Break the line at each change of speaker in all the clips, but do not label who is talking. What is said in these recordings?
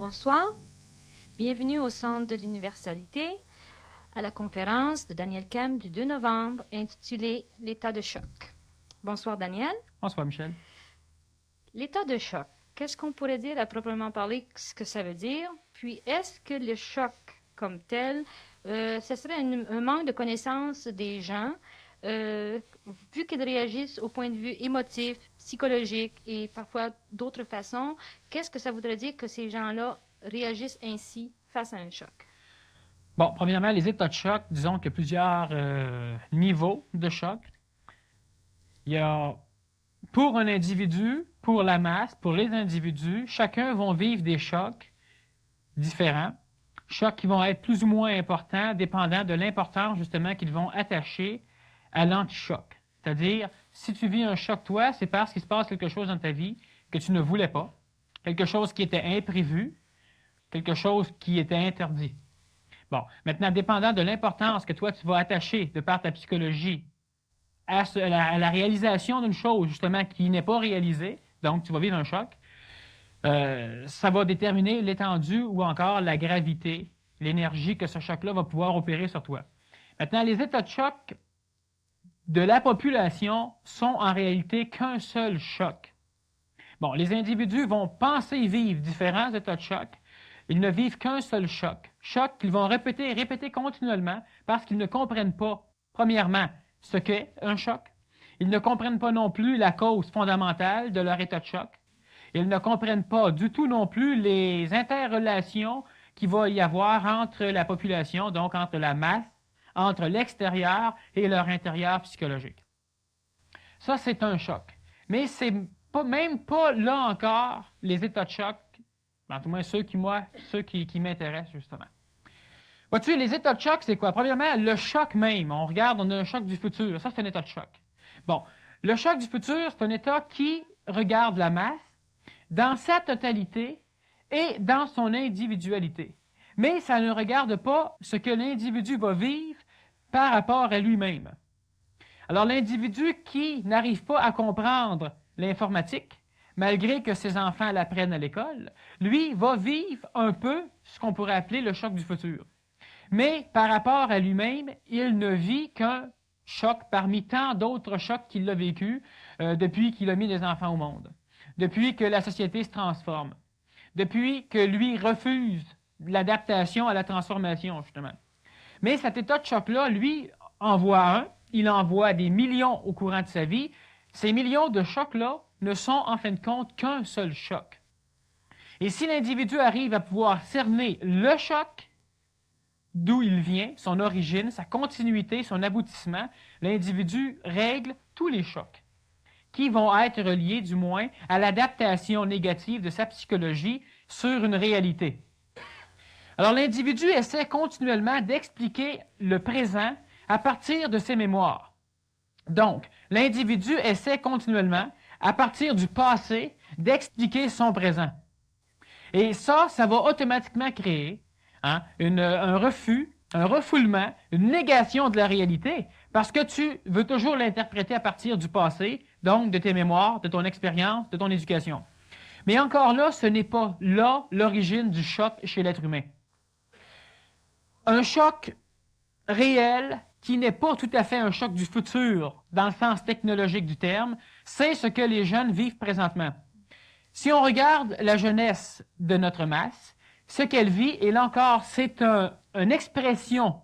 Bonsoir, bienvenue au Centre de l'Universalité à la conférence de Daniel Kem du 2 novembre intitulée L'état de choc. Bonsoir Daniel.
Bonsoir Michel.
L'état de choc, qu'est-ce qu'on pourrait dire à proprement parler ce que ça veut dire? Puis est-ce que le choc comme tel, ce serait un manque de connaissance des gens vu qu'ils réagissent au point de vue émotif, psychologique et parfois d'autres façons, qu'est-ce que ça voudrait dire que ces gens-là réagissent ainsi face à un choc?
Bon, premièrement, les états de choc, disons qu'il y a plusieurs niveaux de choc. Il y a, pour un individu, pour la masse, pour les individus, chacun vont vivre des chocs différents, chocs qui vont être plus ou moins importants, dépendant de l'importance justement qu'ils vont attacher à l'anti-choc. C'est-à-dire, si tu vis un choc, toi, c'est parce qu'il se passe quelque chose dans ta vie que tu ne voulais pas, quelque chose qui était imprévu, quelque chose qui était interdit. Bon, maintenant, dépendant de l'importance que toi, tu vas attacher de par ta psychologie à la réalisation d'une chose, justement, qui n'est pas réalisée, donc tu vas vivre un choc, ça va déterminer l'étendue ou encore la gravité, l'énergie que ce choc-là va pouvoir opérer sur toi. Maintenant, les états de choc de la population sont en réalité qu'un seul choc. Bon, les individus vont penser vivre différents états de choc. Ils ne vivent qu'un seul choc. Choc qu'ils vont répéter et répéter continuellement parce qu'ils ne comprennent pas, premièrement, ce qu'est un choc. Ils ne comprennent pas non plus la cause fondamentale de leur état de choc. Ils ne comprennent pas du tout non plus les interrelations qu'il va y avoir entre la population, donc entre la masse, entre l'extérieur et leur intérieur psychologique. Ça, c'est un choc. Mais c'est même pas là encore les états de choc, en tout moins ceux qui m'intéressent justement. Vois-tu, les états de choc, c'est quoi? Premièrement, le choc même. On regarde, on a un choc du futur. Ça, c'est un état de choc. Bon, le choc du futur, c'est un état qui regarde la masse dans sa totalité et dans son individualité. Mais ça ne regarde pas ce que l'individu va vivre par rapport à lui-même. Alors, l'individu qui n'arrive pas à comprendre l'informatique, malgré que ses enfants l'apprennent à l'école, lui va vivre un peu ce qu'on pourrait appeler le choc du futur. Mais par rapport à lui-même, il ne vit qu'un choc parmi tant d'autres chocs qu'il a vécu depuis qu'il a mis des enfants au monde, depuis que la société se transforme, depuis que lui refuse l'adaptation à la transformation, justement. Mais cet état de choc-là, lui, en voit un, il en voit des millions au courant de sa vie. Ces millions de chocs-là ne sont en fin de compte qu'un seul choc. Et si l'individu arrive à pouvoir cerner le choc, d'où il vient, son origine, sa continuité, son aboutissement, l'individu règle tous les chocs qui vont être reliés, du moins, à l'adaptation négative de sa psychologie sur une réalité. Alors, l'individu essaie continuellement d'expliquer le présent à partir de ses mémoires. Donc, l'individu essaie continuellement, à partir du passé, d'expliquer son présent. Et ça va automatiquement créer un refus, un refoulement, une négation de la réalité, parce que tu veux toujours l'interpréter à partir du passé, donc de tes mémoires, de ton expérience, de ton éducation. Mais encore là, ce n'est pas là l'origine du choc chez l'être humain. Un choc réel qui n'est pas tout à fait un choc du futur dans le sens technologique du terme, c'est ce que les jeunes vivent présentement. Si on regarde la jeunesse de notre masse, ce qu'elle vit, et là encore, c'est une expression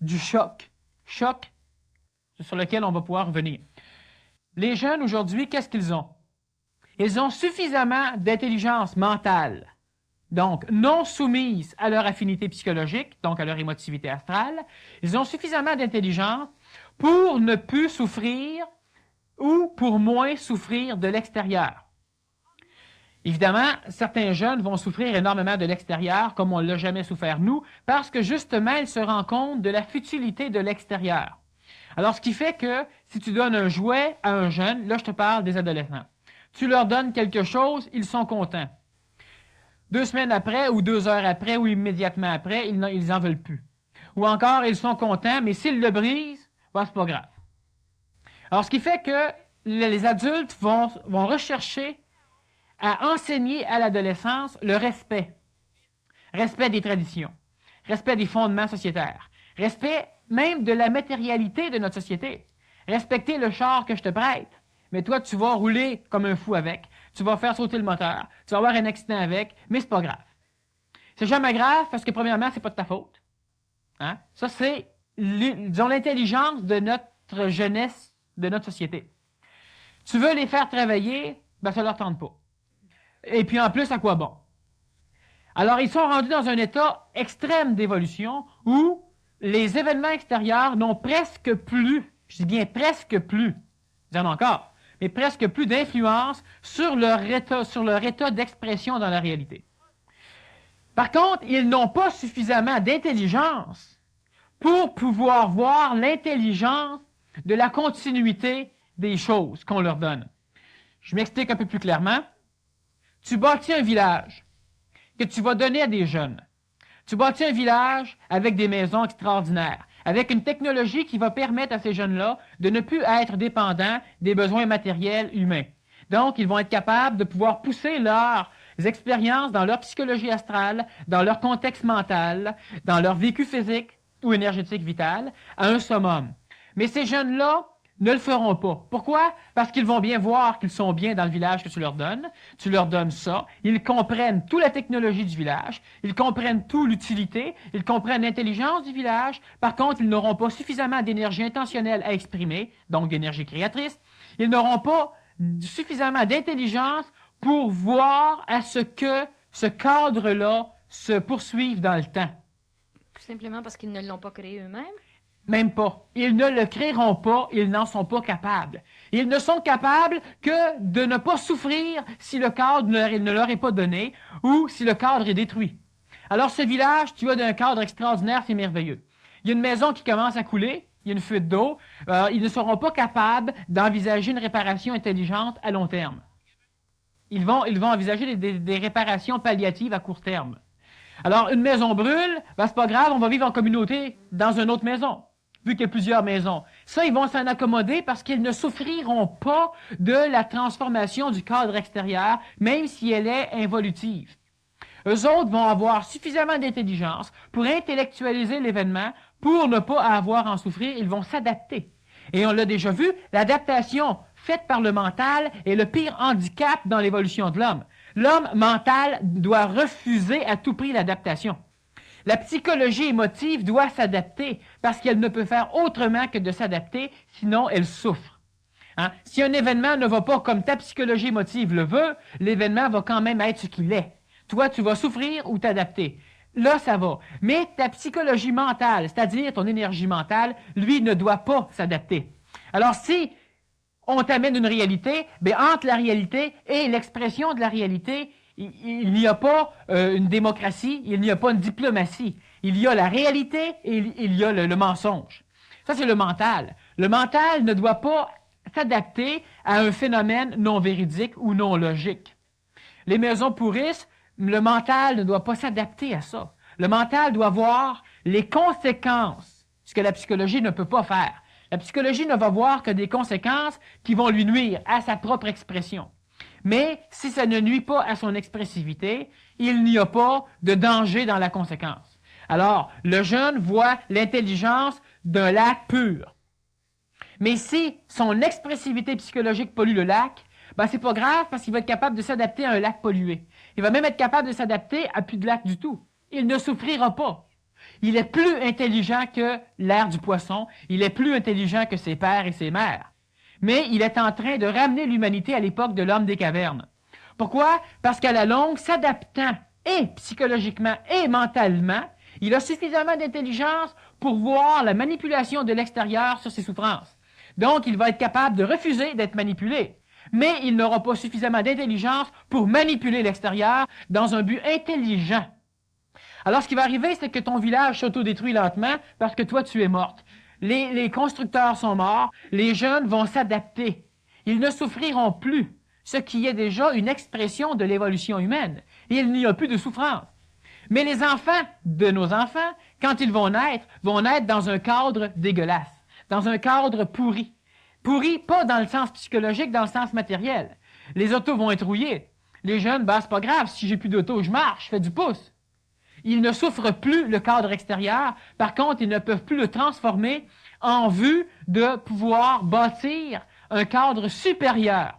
du choc sur lequel on va pouvoir revenir. Les jeunes aujourd'hui, qu'est-ce qu'ils ont? Ils ont suffisamment d'intelligence mentale, donc non soumise à leur affinité psychologique, donc à leur émotivité astrale. Ils ont suffisamment d'intelligence pour ne plus souffrir ou pour moins souffrir de l'extérieur. Évidemment, certains jeunes vont souffrir énormément de l'extérieur, comme on ne l'a jamais souffert nous, parce que justement, ils se rendent compte de la futilité de l'extérieur. Alors, ce qui fait que si tu donnes un jouet à un jeune, là je te parle des adolescents, tu leur donnes quelque chose, ils sont contents. 2 semaines après, ou 2 heures après, ou immédiatement après, ils n'en veulent plus. Ou encore, ils sont contents, mais s'ils le brisent, ben, c'est pas grave. Alors, ce qui fait que les adultes vont rechercher à enseigner à l'adolescence le respect. respect des traditions, respect des fondements sociétaires, respect même de la matérialité de notre société. Respecter le char que je te prête. Mais toi, tu vas rouler comme un fou avec. Tu vas faire sauter le moteur. Tu vas avoir un accident avec, mais c'est pas grave. C'est jamais grave parce que, premièrement, c'est pas de ta faute. Hein? Ça, c'est, disons, l'intelligence de notre jeunesse, de notre société. Tu veux les faire travailler, ben ça leur tente pas. Et puis, en plus, à quoi bon? Alors, ils sont rendus dans un état extrême d'évolution où les événements extérieurs n'ont presque plus, je dis bien presque plus, ils en ont encore, mais presque plus d'influence sur leur état d'expression dans la réalité. Par contre, ils n'ont pas suffisamment d'intelligence pour pouvoir voir l'intelligence de la continuité des choses qu'on leur donne. Je m'explique un peu plus clairement. Tu bâtis un village que tu vas donner à des jeunes. Tu bâtis un village avec des maisons extraordinaires, avec une technologie qui va permettre à ces jeunes-là de ne plus être dépendants des besoins matériels humains. Donc, ils vont être capables de pouvoir pousser leurs expériences dans leur psychologie astrale, dans leur contexte mental, dans leur vécu physique ou énergétique vital, à un summum. Mais ces jeunes-là ne le feront pas. Pourquoi? Parce qu'ils vont bien voir qu'ils sont bien dans le village que tu leur donnes. Tu leur donnes ça. Ils comprennent toute la technologie du village. Ils comprennent toute l'utilité. Ils comprennent l'intelligence du village. Par contre, ils n'auront pas suffisamment d'énergie intentionnelle à exprimer, donc d'énergie créatrice. Ils n'auront pas suffisamment d'intelligence pour voir à ce que ce cadre-là se poursuive dans le temps.
Tout simplement parce qu'ils ne l'ont pas créé eux-mêmes?
Même pas. Ils ne le créeront pas, ils n'en sont pas capables. Ils ne sont capables que de ne pas souffrir si le cadre ne leur est pas donné ou si le cadre est détruit. Alors ce village, tu as un cadre extraordinaire, c'est merveilleux. Il y a une maison qui commence à couler, il y a une fuite d'eau, ils ne seront pas capables d'envisager une réparation intelligente à long terme. Ils vont envisager des réparations palliatives à court terme. Alors, une maison brûle, ben, c'est pas grave, on va vivre en communauté dans une autre maison, vu qu'il y a plusieurs maisons. Ça, ils vont s'en accommoder parce qu'ils ne souffriront pas de la transformation du cadre extérieur, même si elle est involutive. Eux autres vont avoir suffisamment d'intelligence pour intellectualiser l'événement, pour ne pas avoir à en souffrir, ils vont s'adapter. Et on l'a déjà vu, l'adaptation faite par le mental est le pire handicap dans l'évolution de l'homme. L'homme mental doit refuser à tout prix l'adaptation. La psychologie émotive doit s'adapter parce qu'elle ne peut faire autrement que de s'adapter, sinon elle souffre. Hein? Si un événement ne va pas comme ta psychologie émotive le veut, l'événement va quand même être ce qu'il est. Toi, tu vas souffrir ou t'adapter. Là, ça va. Mais ta psychologie mentale, c'est-à-dire ton énergie mentale, lui, ne doit pas s'adapter. Alors, si on t'amène une réalité, bien, entre la réalité et l'expression de la réalité, il n'y a pas une démocratie, il n'y a pas une diplomatie. Il y a la réalité et il y a le mensonge. Ça, c'est le mental. Le mental ne doit pas s'adapter à un phénomène non véridique ou non logique. Les maisons pourrissent, le mental ne doit pas s'adapter à ça. Le mental doit voir les conséquences, ce que la psychologie ne peut pas faire. La psychologie ne va voir que des conséquences qui vont lui nuire à sa propre expression. Mais si ça ne nuit pas à son expressivité, il n'y a pas de danger dans la conséquence. Alors, le jeune voit l'intelligence d'un lac pur. Mais si son expressivité psychologique pollue le lac, ben c'est pas grave parce qu'il va être capable de s'adapter à un lac pollué. Il va même être capable de s'adapter à plus de lac du tout. Il ne souffrira pas. Il est plus intelligent que l'air du poisson. Il est plus intelligent que ses pères et ses mères. Mais il est en train de ramener l'humanité à l'époque de l'homme des cavernes. Pourquoi? Parce qu'à la longue, s'adaptant et psychologiquement et mentalement, il a suffisamment d'intelligence pour voir la manipulation de l'extérieur sur ses souffrances. Donc, il va être capable de refuser d'être manipulé. Mais il n'aura pas suffisamment d'intelligence pour manipuler l'extérieur dans un but intelligent. Alors, ce qui va arriver, c'est que ton village s'autodétruit lentement parce que toi, tu es morte. Les constructeurs sont morts, les jeunes vont s'adapter. Ils ne souffriront plus, ce qui est déjà une expression de l'évolution humaine. Et il n'y a plus de souffrance. Mais les enfants de nos enfants, quand ils vont naître dans un cadre dégueulasse, dans un cadre pourri. Pourri, pas dans le sens psychologique, dans le sens matériel. Les autos vont être rouillées. Les jeunes, ben, c'est pas grave, si j'ai plus d'auto, je marche, je fais du pouce. ils ne souffrent plus le cadre extérieur. Par contre, ils ne peuvent plus le transformer en vue de pouvoir bâtir un cadre supérieur.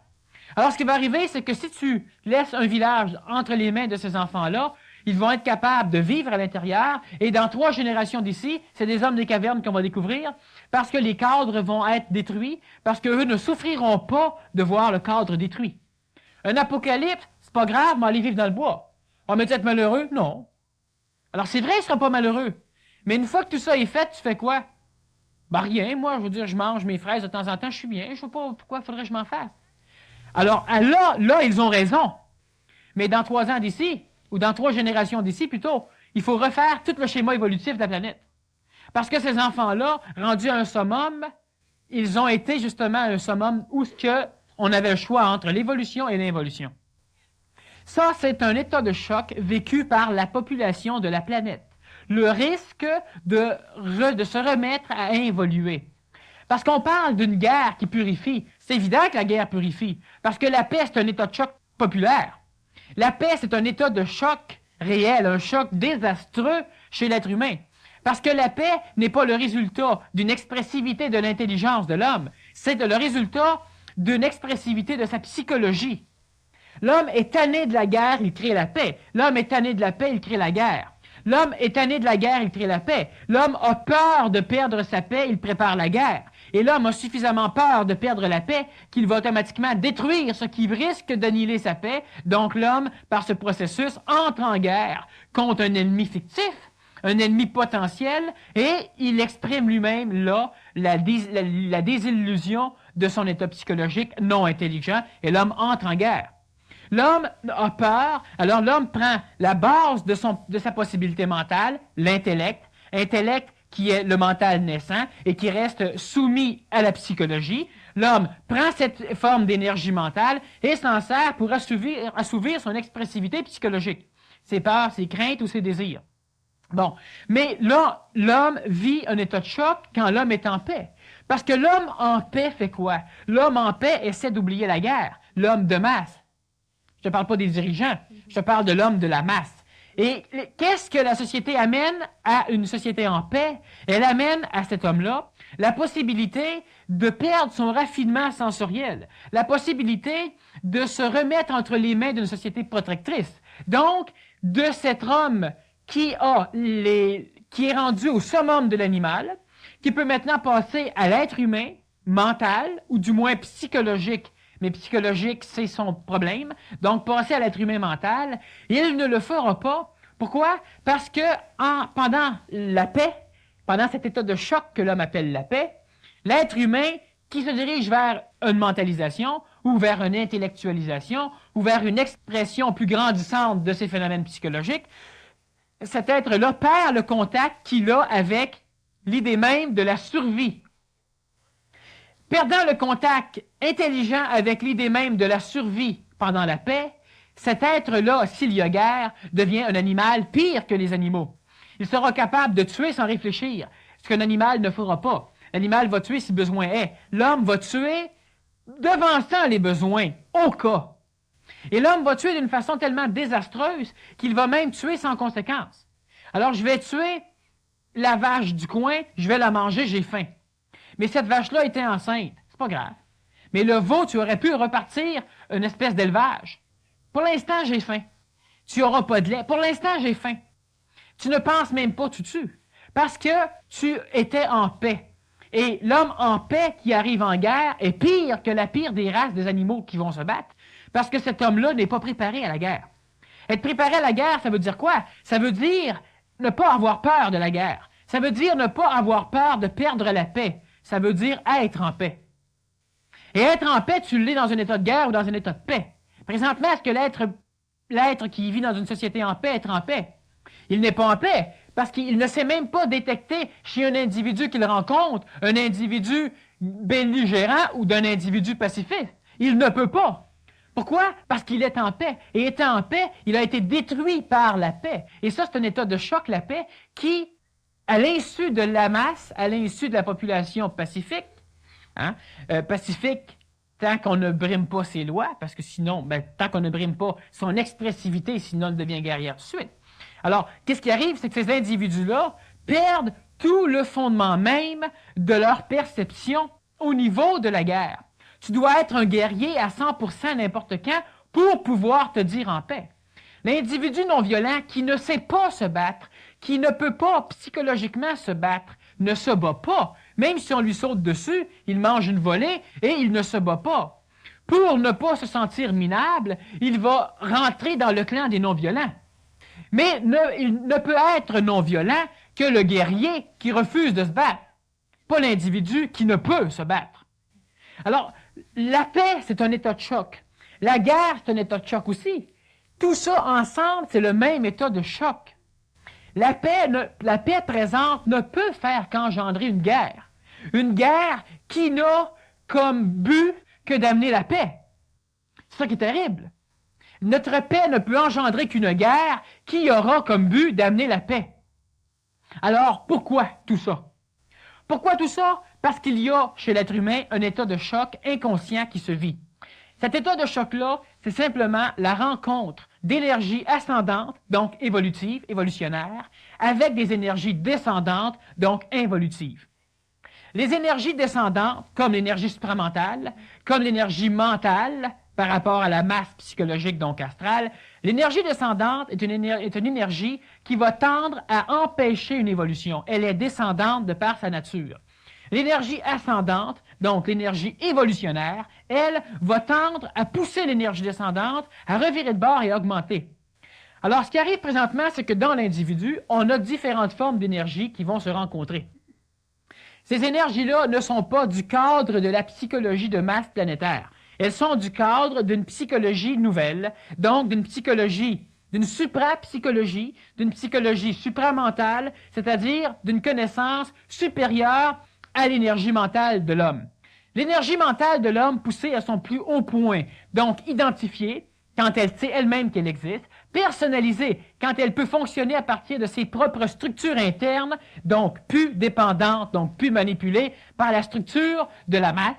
Alors, ce qui va arriver, c'est que si tu laisses un village entre les mains de ces enfants-là, ils vont être capables de vivre à l'intérieur, et dans 3 générations d'ici, c'est des hommes des cavernes qu'on va découvrir, parce que les cadres vont être détruits, parce qu'eux ne souffriront pas de voir le cadre détruit. Un apocalypse, c'est pas grave, mais aller vivre dans le bois. On va être malheureux? Non. Alors, c'est vrai, ils ne seront pas malheureux. Mais une fois que tout ça est fait, tu fais quoi? Ben rien, moi, je veux dire, je mange mes fraises de temps en temps, je suis bien, je ne sais pas pourquoi il faudrait que je m'en fasse. Alors, là, ils ont raison. Mais dans 3 ans d'ici, ou dans 3 générations d'ici plutôt, il faut refaire tout le schéma évolutif de la planète. Parce que ces enfants-là, rendus à un summum, ils ont été justement à un summum où on avait le choix entre l'évolution et l'involution. Ça, c'est un état de choc vécu par la population de la planète. Le risque de se remettre à évoluer. Parce qu'on parle d'une guerre qui purifie. C'est évident que la guerre purifie. Parce que la paix, c'est un état de choc populaire. La paix, c'est un état de choc réel, un choc désastreux chez l'être humain. Parce que la paix n'est pas le résultat d'une expressivité de l'intelligence de l'homme, c'est le résultat d'une expressivité de sa psychologie. L'homme est tanné de la guerre, il crée la paix. L'homme est tanné de la paix, il crée la guerre. L'homme est tanné de la guerre, il crée la paix. L'homme a peur de perdre sa paix, il prépare la guerre. Et l'homme a suffisamment peur de perdre la paix qu'il va automatiquement détruire ce qui risque d'annihiler sa paix. Donc l'homme, par ce processus, entre en guerre contre un ennemi fictif, un ennemi potentiel, et il exprime lui-même là la désillusion de son état psychologique non intelligent, et l'homme entre en guerre. L'homme a peur, alors l'homme prend la base de sa possibilité mentale, l'intellect, intellect qui est le mental naissant et qui reste soumis à la psychologie. L'homme prend cette forme d'énergie mentale et s'en sert pour assouvir son expressivité psychologique, ses peurs, ses craintes ou ses désirs. Bon, mais là, l'homme vit un état de choc quand l'homme est en paix. Parce que l'homme en paix fait quoi? L'homme en paix essaie d'oublier la guerre, l'homme de masse. Je ne parle pas des dirigeants, je te parle de l'homme de la masse. Et qu'est-ce que la société amène à une société en paix? Elle amène à cet homme-là la possibilité de perdre son raffinement sensoriel, la possibilité de se remettre entre les mains d'une société protectrice. Donc, de cet homme qui est rendu au summum de l'animal, qui peut maintenant passer à l'être humain, mental, ou du moins psychologique, mais psychologique, c'est son problème. Donc, passer à l'être humain mental, il ne le fera pas. Pourquoi? Parce que pendant la paix, pendant cet état de choc que l'homme appelle la paix, l'être humain qui se dirige vers une mentalisation, ou vers une intellectualisation, ou vers une expression plus grandissante de ces phénomènes psychologiques, cet être-là perd le contact qu'il a avec l'idée même de la survie. Perdant le contact intelligent avec l'idée même de la survie pendant la paix, cet être-là, s'il y a guerre, devient un animal pire que les animaux. Il sera capable de tuer sans réfléchir, ce qu'un animal ne fera pas. L'animal va tuer si besoin est. L'homme va tuer devançant les besoins, au cas. Et l'homme va tuer d'une façon tellement désastreuse qu'il va même tuer sans conséquence. Alors, je vais tuer la vache du coin, je vais la manger, j'ai faim. Mais cette vache-là était enceinte. C'est pas grave. Mais le veau, tu aurais pu repartir une espèce d'élevage. Pour l'instant, j'ai faim. Tu n'auras pas de lait. Pour l'instant, j'ai faim. Tu ne penses même pas tout dessus. Parce que tu étais en paix. Et l'homme en paix qui arrive en guerre est pire que la pire des races des animaux qui vont se battre. Parce que cet homme-là n'est pas préparé à la guerre. Être préparé à la guerre, ça veut dire quoi? Ça veut dire ne pas avoir peur de la guerre. Ça veut dire ne pas avoir peur de perdre la paix. Ça veut dire être en paix. Et être en paix, tu l'es dans un état de guerre ou dans un état de paix. Présentement, est-ce que l'être qui vit dans une société en paix est en paix? Il n'est pas en paix parce qu'il ne sait même pas détecter chez un individu qu'il rencontre un individu belligérant ou d'un individu pacifiste. Il ne peut pas. Pourquoi? Parce qu'il est en paix. Et étant en paix, il a été détruit par la paix. Et ça, c'est un état de choc, la paix, qui, à l'insu de la masse, à l'insu de la population pacifique, pacifique tant qu'on ne brime pas ses lois, parce que sinon, tant qu'on ne brime pas son expressivité, sinon elle devient guerrière tout de suite. Alors, qu'est-ce qui arrive? C'est que ces individus-là perdent tout le fondement même de leur perception au niveau de la guerre. Tu dois être un guerrier à 100% n'importe quand pour pouvoir te dire en paix. L'individu non violent qui ne sait pas se battre, qui ne peut pas psychologiquement se battre, ne se bat pas. Même si on lui saute dessus, il mange une volée et il ne se bat pas. Pour ne pas se sentir minable, il va rentrer dans le clan des non-violents. Mais il ne peut être non-violent que le guerrier qui refuse de se battre, pas l'individu qui ne peut se battre. Alors, la paix, c'est un état de choc. La guerre, c'est un état de choc aussi. Tout ça ensemble, c'est le même état de choc. La paix présente ne peut faire qu'engendrer une guerre. Une guerre qui n'a comme but que d'amener la paix. C'est ça qui est terrible. Notre paix ne peut engendrer qu'une guerre qui aura comme but d'amener la paix. Alors, pourquoi tout ça? Pourquoi tout ça? Parce qu'il y a chez l'être humain un état de choc inconscient qui se vit. Cet état de choc-là, c'est simplement la rencontre d'énergies ascendantes, donc évolutives, évolutionnaires, avec des énergies descendantes, donc involutives. Les énergies descendantes, comme l'énergie supramentale, comme l'énergie mentale, par rapport à la masse psychologique, donc astrale, l'énergie descendante est une énergie qui va tendre à empêcher une évolution. Elle est descendante de par sa nature. L'énergie ascendante, donc l'énergie évolutionnaire, elle va tendre à pousser l'énergie descendante à revirer de bord et à augmenter. Alors, ce qui arrive présentement, c'est que dans l'individu, on a différentes formes d'énergie qui vont se rencontrer. Ces énergies-là ne sont pas du cadre de la psychologie de masse planétaire. Elles sont du cadre d'une psychologie nouvelle, donc d'une psychologie, d'une suprapsychologie, d'une psychologie supramentale, c'est-à-dire d'une connaissance supérieure à l'énergie mentale de l'homme. L'énergie mentale de l'homme poussée à son plus haut point, donc identifiée, quand elle sait elle-même qu'elle existe, personnalisée, quand elle peut fonctionner à partir de ses propres structures internes, donc plus dépendantes, donc plus manipulées par la structure de la masse.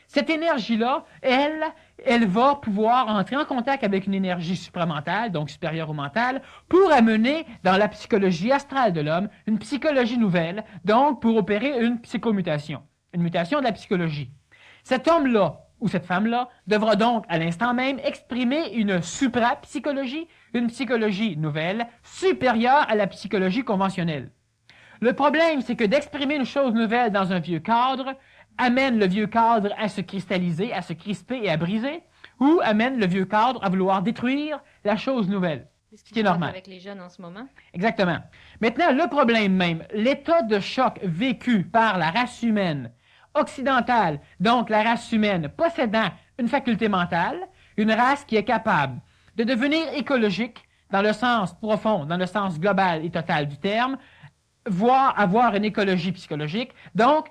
Cette énergie-là, elle va pouvoir entrer en contact avec une énergie supramentale, donc supérieure au mental, pour amener dans la psychologie astrale de l'homme une psychologie nouvelle, donc pour opérer une psychomutation, une mutation de la psychologie. Cet homme-là, ou cette femme-là, devra donc à l'instant même exprimer une suprapsychologie, une psychologie nouvelle, supérieure à la psychologie conventionnelle. Le problème, c'est que d'exprimer une chose nouvelle dans un vieux cadre amène le vieux cadre à se cristalliser, à se crisper et à briser, ou amène le vieux cadre à vouloir détruire la chose nouvelle, ce qui est normal.
Avec les jeunes en ce moment.
Exactement. Maintenant, le problème même, l'état de choc vécu par la race humaine occidentale, donc la race humaine possédant une faculté mentale, une race qui est capable de devenir écologique dans le sens profond, dans le sens global et total du terme, voire avoir une écologie psychologique, donc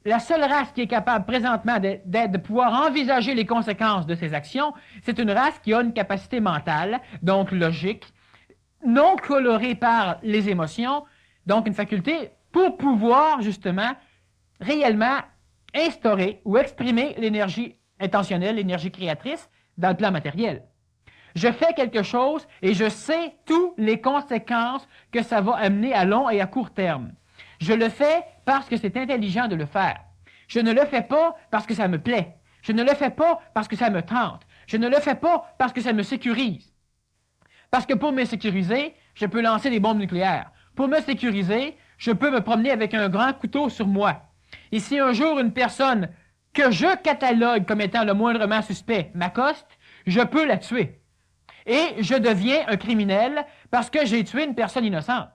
la seule race qui est capable présentement de pouvoir envisager les conséquences de ses actions, c'est une race qui a une capacité mentale, donc logique, non colorée par les émotions, donc une faculté pour pouvoir justement réellement instaurer ou exprimer l'énergie intentionnelle, l'énergie créatrice dans le plan matériel. Je fais quelque chose et je sais toutes les conséquences que ça va amener à long et à court terme. Je le fais parce que c'est intelligent de le faire. Je ne le fais pas parce que ça me plaît. Je ne le fais pas parce que ça me tente. Je ne le fais pas parce que ça me sécurise. Parce que pour me sécuriser, je peux lancer des bombes nucléaires. Pour me sécuriser, je peux me promener avec un grand couteau sur moi. Et si un jour une personne que je catalogue comme étant le moindrement suspect m'accoste, je peux la tuer. Et je deviens un criminel parce que j'ai tué une personne innocente.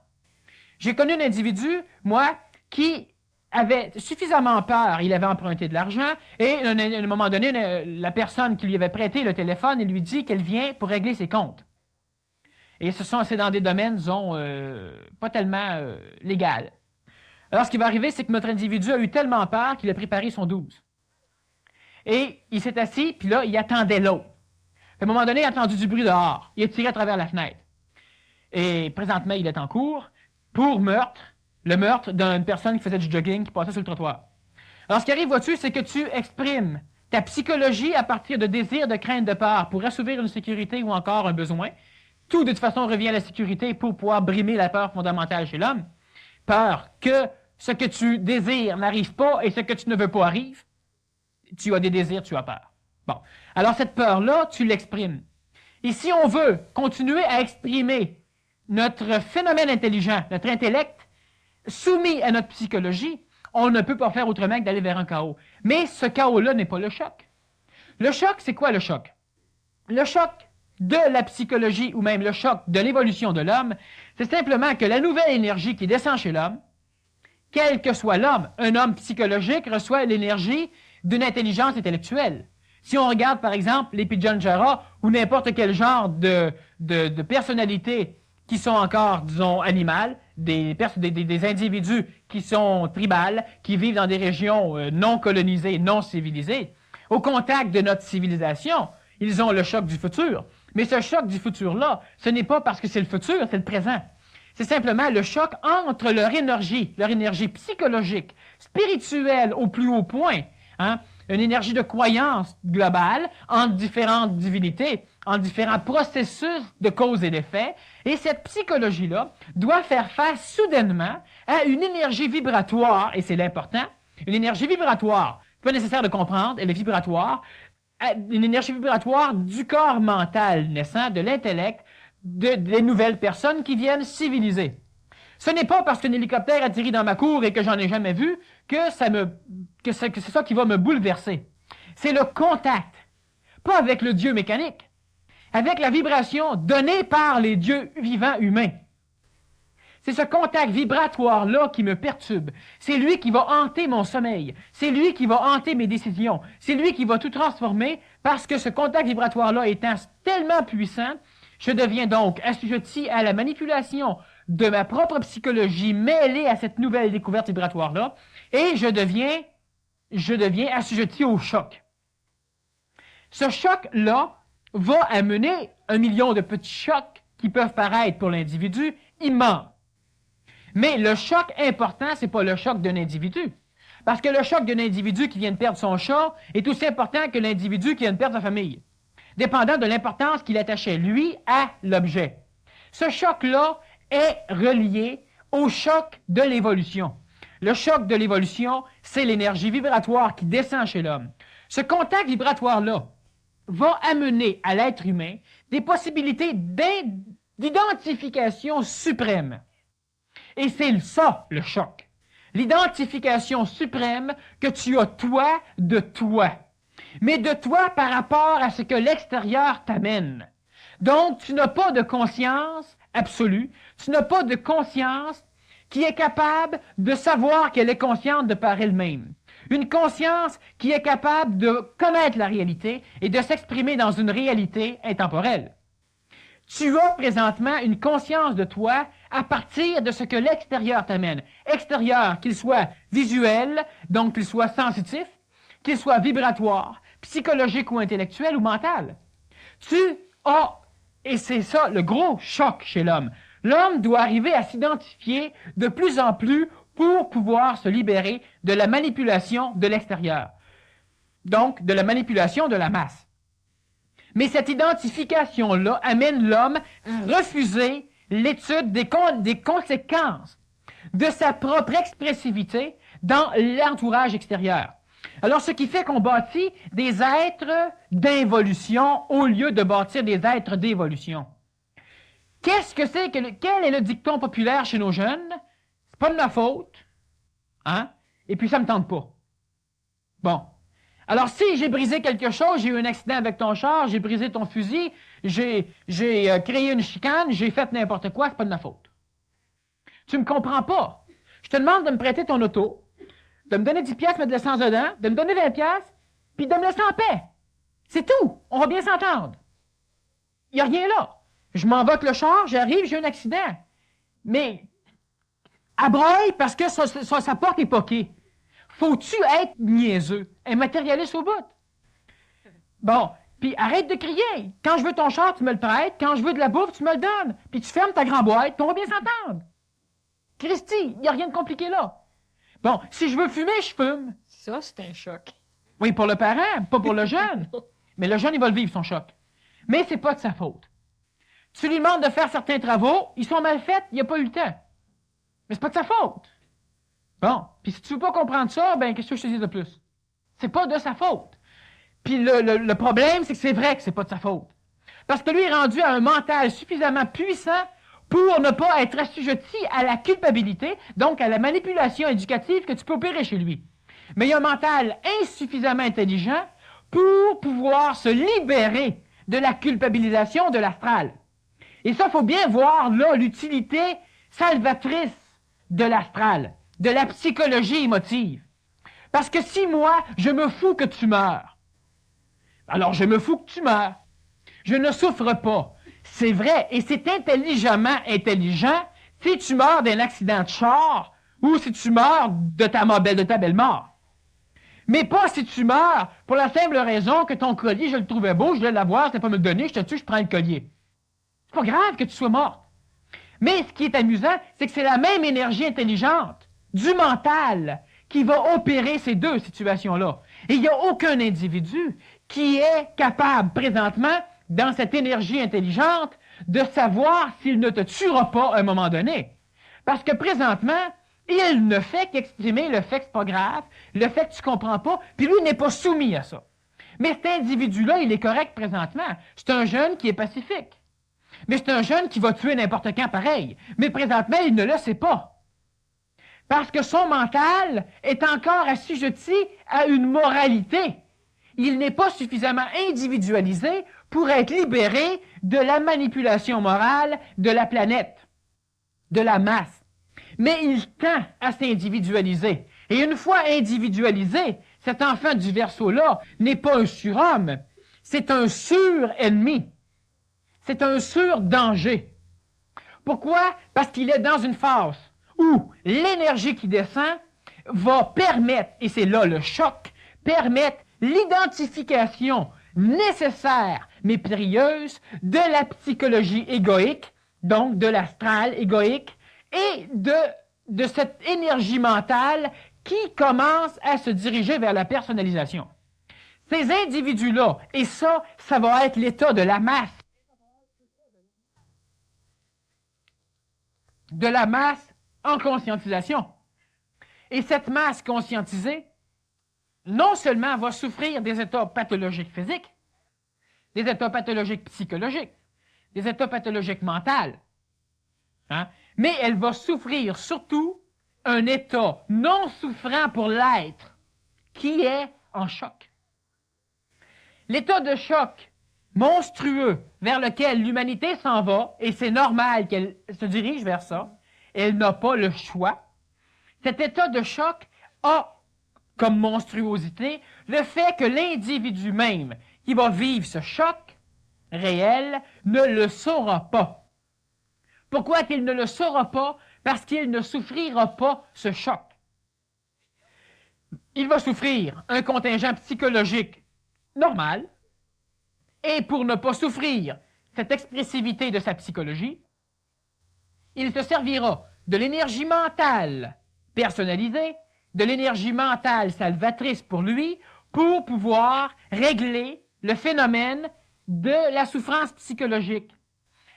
J'ai connu un individu, moi, qui avait suffisamment peur, il avait emprunté de l'argent, et à un moment donné, la personne qui lui avait prêté le téléphone, il lui dit qu'elle vient pour régler ses comptes. Et c'est dans des domaines, disons, pas tellement légaux. Alors, ce qui va arriver, c'est que notre individu a eu tellement peur qu'il a préparé son 12. Et il s'est assis, puis là, il attendait l'autre. À un moment donné, il a entendu du bruit dehors. Il a tiré à travers la fenêtre. Et présentement, il est en cours pour meurtre, le meurtre d'une personne qui faisait du jogging, qui passait sur le trottoir. Alors, ce qui arrive, vois-tu, c'est que tu exprimes ta psychologie à partir de désirs, de crainte, de peur pour assouvir une sécurité ou encore un besoin. tout de toute façon revient à la sécurité pour pouvoir brimer la peur fondamentale chez l'homme. Peur que ce que tu désires n'arrive pas et ce que tu ne veux pas arrive. Tu as des désirs, tu as peur. Bon. Alors cette peur-là, tu l'exprimes. Et si on veut continuer à exprimer notre phénomène intelligent, notre intellect, soumis à notre psychologie, on ne peut pas faire autrement que d'aller vers un chaos. Mais ce chaos-là n'est pas le choc. Le choc, c'est quoi le choc? Le choc de la psychologie ou même le choc de l'évolution de l'homme, c'est simplement que la nouvelle énergie qui descend chez l'homme, quel que soit l'homme, un homme psychologique reçoit l'énergie d'une intelligence intellectuelle. Si on regarde par exemple les Pitjantjara ou n'importe quel genre de personnalités qui sont encore, disons, animales, des individus qui sont tribales, qui vivent dans des régions non colonisées, non civilisées, au contact de notre civilisation, ils ont le choc du futur. Mais ce choc du futur-là, ce n'est pas parce que c'est le futur, c'est le présent. C'est simplement le choc entre leur énergie psychologique, spirituelle au plus haut point, hein, une énergie de croyance globale entre différentes divinités, en différents processus de cause et d'effet, et cette psychologie-là doit faire face soudainement à une énergie vibratoire, et c'est l'important, une énergie vibratoire, pas nécessaire de comprendre, elle est vibratoire, une énergie vibratoire du corps mental naissant, de l'intellect, des nouvelles personnes qui viennent civiliser. Ce n'est pas parce qu'un hélicoptère atterrit dans ma cour et que j'en ai jamais vu que c'est ça qui va me bouleverser. C'est le contact, pas avec le Dieu mécanique, avec la vibration donnée par les dieux vivants humains. C'est ce contact vibratoire-là qui me perturbe. C'est lui qui va hanter mon sommeil. C'est lui qui va hanter mes décisions. C'est lui qui va tout transformer parce que ce contact vibratoire-là étant tellement puissant, je deviens donc assujetti à la manipulation de ma propre psychologie mêlée à cette nouvelle découverte vibratoire-là et je deviens assujetti au choc. Ce choc-là va amener 1 million de petits chocs qui peuvent paraître pour l'individu immenses. Mais le choc important, c'est pas le choc d'un individu. Parce que le choc d'un individu qui vient de perdre son chat est aussi important que l'individu qui vient de perdre sa famille, dépendant de l'importance qu'il attachait, lui, à l'objet. Ce choc-là est relié au choc de l'évolution. Le choc de l'évolution, c'est l'énergie vibratoire qui descend chez l'homme. Ce contact vibratoire-là va amener à l'être humain des possibilités d'identification suprême. Et c'est ça, le choc. L'identification suprême que tu as toi de toi. Mais de toi par rapport à ce que l'extérieur t'amène. Donc, tu n'as pas de conscience absolue. Tu n'as pas de conscience qui est capable de savoir qu'elle est consciente de par elle-même. Une conscience qui est capable de connaître la réalité et de s'exprimer dans une réalité intemporelle. Tu as présentement une conscience de toi à partir de ce que l'extérieur t'amène. Extérieur, qu'il soit visuel, donc qu'il soit sensitif, qu'il soit vibratoire, psychologique ou intellectuel ou mental. Tu as, et c'est ça le gros choc chez l'homme, l'homme doit arriver à s'identifier de plus en plus pour pouvoir se libérer de la manipulation de l'extérieur. Donc, de la manipulation de la masse. Mais cette identification-là amène l'homme à refuser l'étude des conséquences de sa propre expressivité dans l'entourage extérieur. Alors, ce qui fait qu'on bâtit des êtres d'involution au lieu de bâtir des êtres d'évolution. Qu'est-ce que c'est quel est le dicton populaire chez nos jeunes? C'est pas de ma faute, hein? Et puis ça me tente pas. Bon. Alors, si j'ai brisé quelque chose, j'ai eu un accident avec ton char, j'ai brisé ton fusil, j'ai créé une chicane, j'ai fait n'importe quoi, c'est pas de ma faute. Tu me comprends pas. Je te demande de me prêter ton auto, de me donner 10 piastres, mettre de l'essence dedans, de me donner 20 piastres, puis de me laisser en paix. C'est tout. On va bien s'entendre. Il n'y a rien là. Je m'envoque le char, j'arrive, j'ai un accident. Mais, abroille parce que sa porte est poquée. Faut-tu être niaiseux? Un matérialiste au bout. Bon, puis arrête de crier. Quand je veux ton char, tu me le prêtes. Quand je veux de la bouffe, tu me le donnes. Puis tu fermes ta grande boîte, puis on va bien s'entendre. Christy, il n'y a rien de compliqué là. Bon, si je veux fumer, je fume.
Ça, c'est un choc.
Oui, pour le parent, pas pour le jeune. Mais le jeune, il va le vivre, son choc. Mais c'est pas de sa faute. Tu lui demandes de faire certains travaux, ils sont mal faits, il n'a pas eu le temps. Mais c'est pas de sa faute. Bon, puis si tu veux pas comprendre ça, ben qu'est-ce que je te dis de plus? C'est pas de sa faute. Puis le problème, c'est que c'est vrai que c'est pas de sa faute. Parce que lui est rendu à un mental suffisamment puissant pour ne pas être assujetti à la culpabilité, donc à la manipulation éducative que tu peux opérer chez lui. Mais il y a un mental insuffisamment intelligent pour pouvoir se libérer de la culpabilisation de l'astral. Et ça, il faut bien voir là l'utilité salvatrice de l'astral, de la psychologie émotive. Parce que si moi, je me fous que tu meurs, alors je me fous que tu meurs. Je ne souffre pas. C'est vrai, et c'est intelligemment intelligent si tu meurs d'un accident de char ou si tu meurs de ta belle mort. Mais pas si tu meurs pour la simple raison que ton collier, je le trouvais beau, je voulais l'avoir, c'était pas me le donner, je te tue, je prends le collier. C'est pas grave que tu sois morte. Mais ce qui est amusant, c'est que c'est la même énergie intelligente du mental qui va opérer ces deux situations-là. Et il n'y a aucun individu qui est capable présentement, dans cette énergie intelligente, de savoir s'il ne te tuera pas à un moment donné. Parce que présentement, il ne fait qu'exprimer le fait que c'est pas grave, le fait que tu comprends pas, puis lui n'est pas soumis à ça. Mais cet individu-là, il est correct présentement. C'est un jeune qui est pacifique. Mais c'est un jeune qui va tuer n'importe quand pareil. Mais présentement, il ne le sait pas. Parce que son mental est encore assujetti à une moralité. Il n'est pas suffisamment individualisé pour être libéré de la manipulation morale de la planète, de la masse. Mais il tend à s'individualiser. Et une fois individualisé, cet enfant du Verseau-là n'est pas un surhomme, c'est un sur-ennemi. C'est un sur-danger. Pourquoi? Parce qu'il est dans une phase où l'énergie qui descend va permettre, et c'est là le choc, permettre l'identification nécessaire, mais périlleuse, de la psychologie égoïque, donc de l'astral égoïque, et de cette énergie mentale qui commence à se diriger vers la personnalisation. Ces individus-là, et ça va être l'état de la masse, en conscientisation. Et cette masse conscientisée, non seulement va souffrir des états pathologiques physiques, des états pathologiques psychologiques, des états pathologiques mentaux, hein, mais elle va souffrir surtout un état non souffrant pour l'être, qui est en choc. L'état de choc monstrueux vers lequel l'humanité s'en va, et c'est normal qu'elle se dirige vers ça, elle n'a pas le choix. Cet état de choc a comme monstruosité le fait que l'individu même qui va vivre ce choc réel ne le saura pas. Pourquoi qu'il ne le saura pas? Parce qu'il ne souffrira pas ce choc. Il va souffrir un contingent psychologique normal, et pour ne pas souffrir cette expressivité de sa psychologie, il se servira de l'énergie mentale personnalisée, de l'énergie mentale salvatrice pour lui, pour pouvoir régler le phénomène de la souffrance psychologique.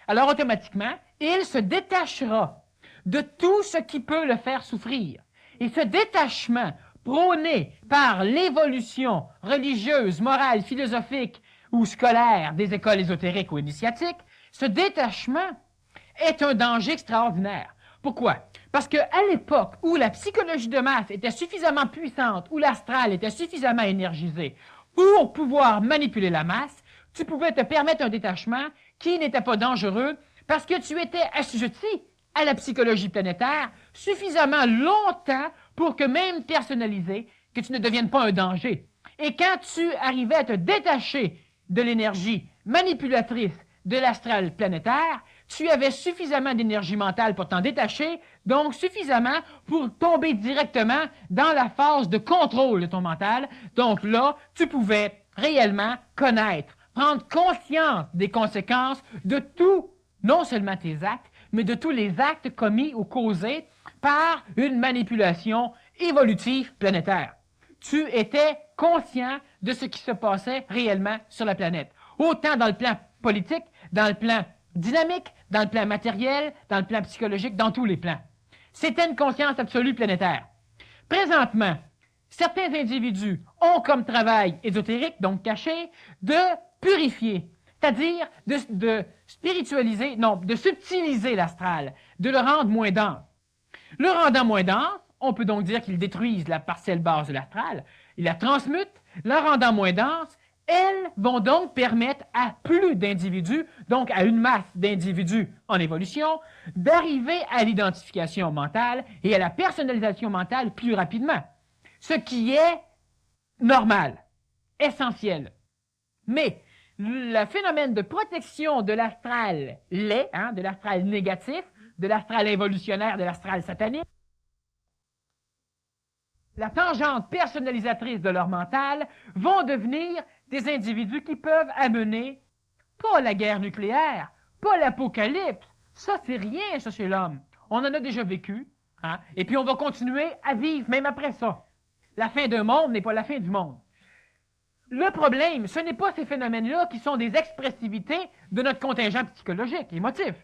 Alors automatiquement, il se détachera de tout ce qui peut le faire souffrir. Et ce détachement, prôné par l'évolution religieuse, morale, philosophique ou scolaire des écoles ésotériques ou initiatiques, ce détachement est un danger extraordinaire. Pourquoi? Parce qu'à l'époque où la psychologie de masse était suffisamment puissante, où l'astral était suffisamment énergisé pour pouvoir manipuler la masse, tu pouvais te permettre un détachement qui n'était pas dangereux parce que tu étais assujetti à la psychologie planétaire suffisamment longtemps pour que même personnalisé, que tu ne deviennes pas un danger. Et quand tu arrivais à te détacher de l'énergie manipulatrice de l'astral planétaire, tu avais suffisamment d'énergie mentale pour t'en détacher, donc suffisamment pour tomber directement dans la phase de contrôle de ton mental. Donc là, tu pouvais réellement connaître, prendre conscience des conséquences de tout, non seulement tes actes, mais de tous les actes commis ou causés par une manipulation évolutive planétaire. Tu étais conscient de ce qui se passait réellement sur la planète, autant dans le plan politique, dans le plan dynamique dans le plan matériel, dans le plan psychologique, dans tous les plans. C'était une conscience absolue planétaire. Présentement, certains individus ont comme travail ésotérique, donc caché, de purifier, c'est-à-dire de spiritualiser, non, de subtiliser l'astral, de le rendre moins dense. Le rendant moins dense, on peut donc dire qu'ils détruisent la parcelle basse de l'astral, ils la transmutent, la rendant moins dense, elles vont donc permettre à plus d'individus, donc à une masse d'individus en évolution, d'arriver à l'identification mentale et à la personnalisation mentale plus rapidement. Ce qui est normal, essentiel. Mais le phénomène de protection de l'astral laid, de l'astral négatif, de l'astral involutionnaire, de l'astral satanique, la tangente personnalisatrice de leur mental vont devenir des individus qui peuvent amener pas la guerre nucléaire, pas l'apocalypse. Ça, c'est rien, ça, chez l'homme. On en a déjà vécu, et puis on va continuer à vivre même après ça. La fin d'un monde n'est pas la fin du monde. Le problème, ce n'est pas ces phénomènes-là qui sont des expressivités de notre contingent psychologique, émotif.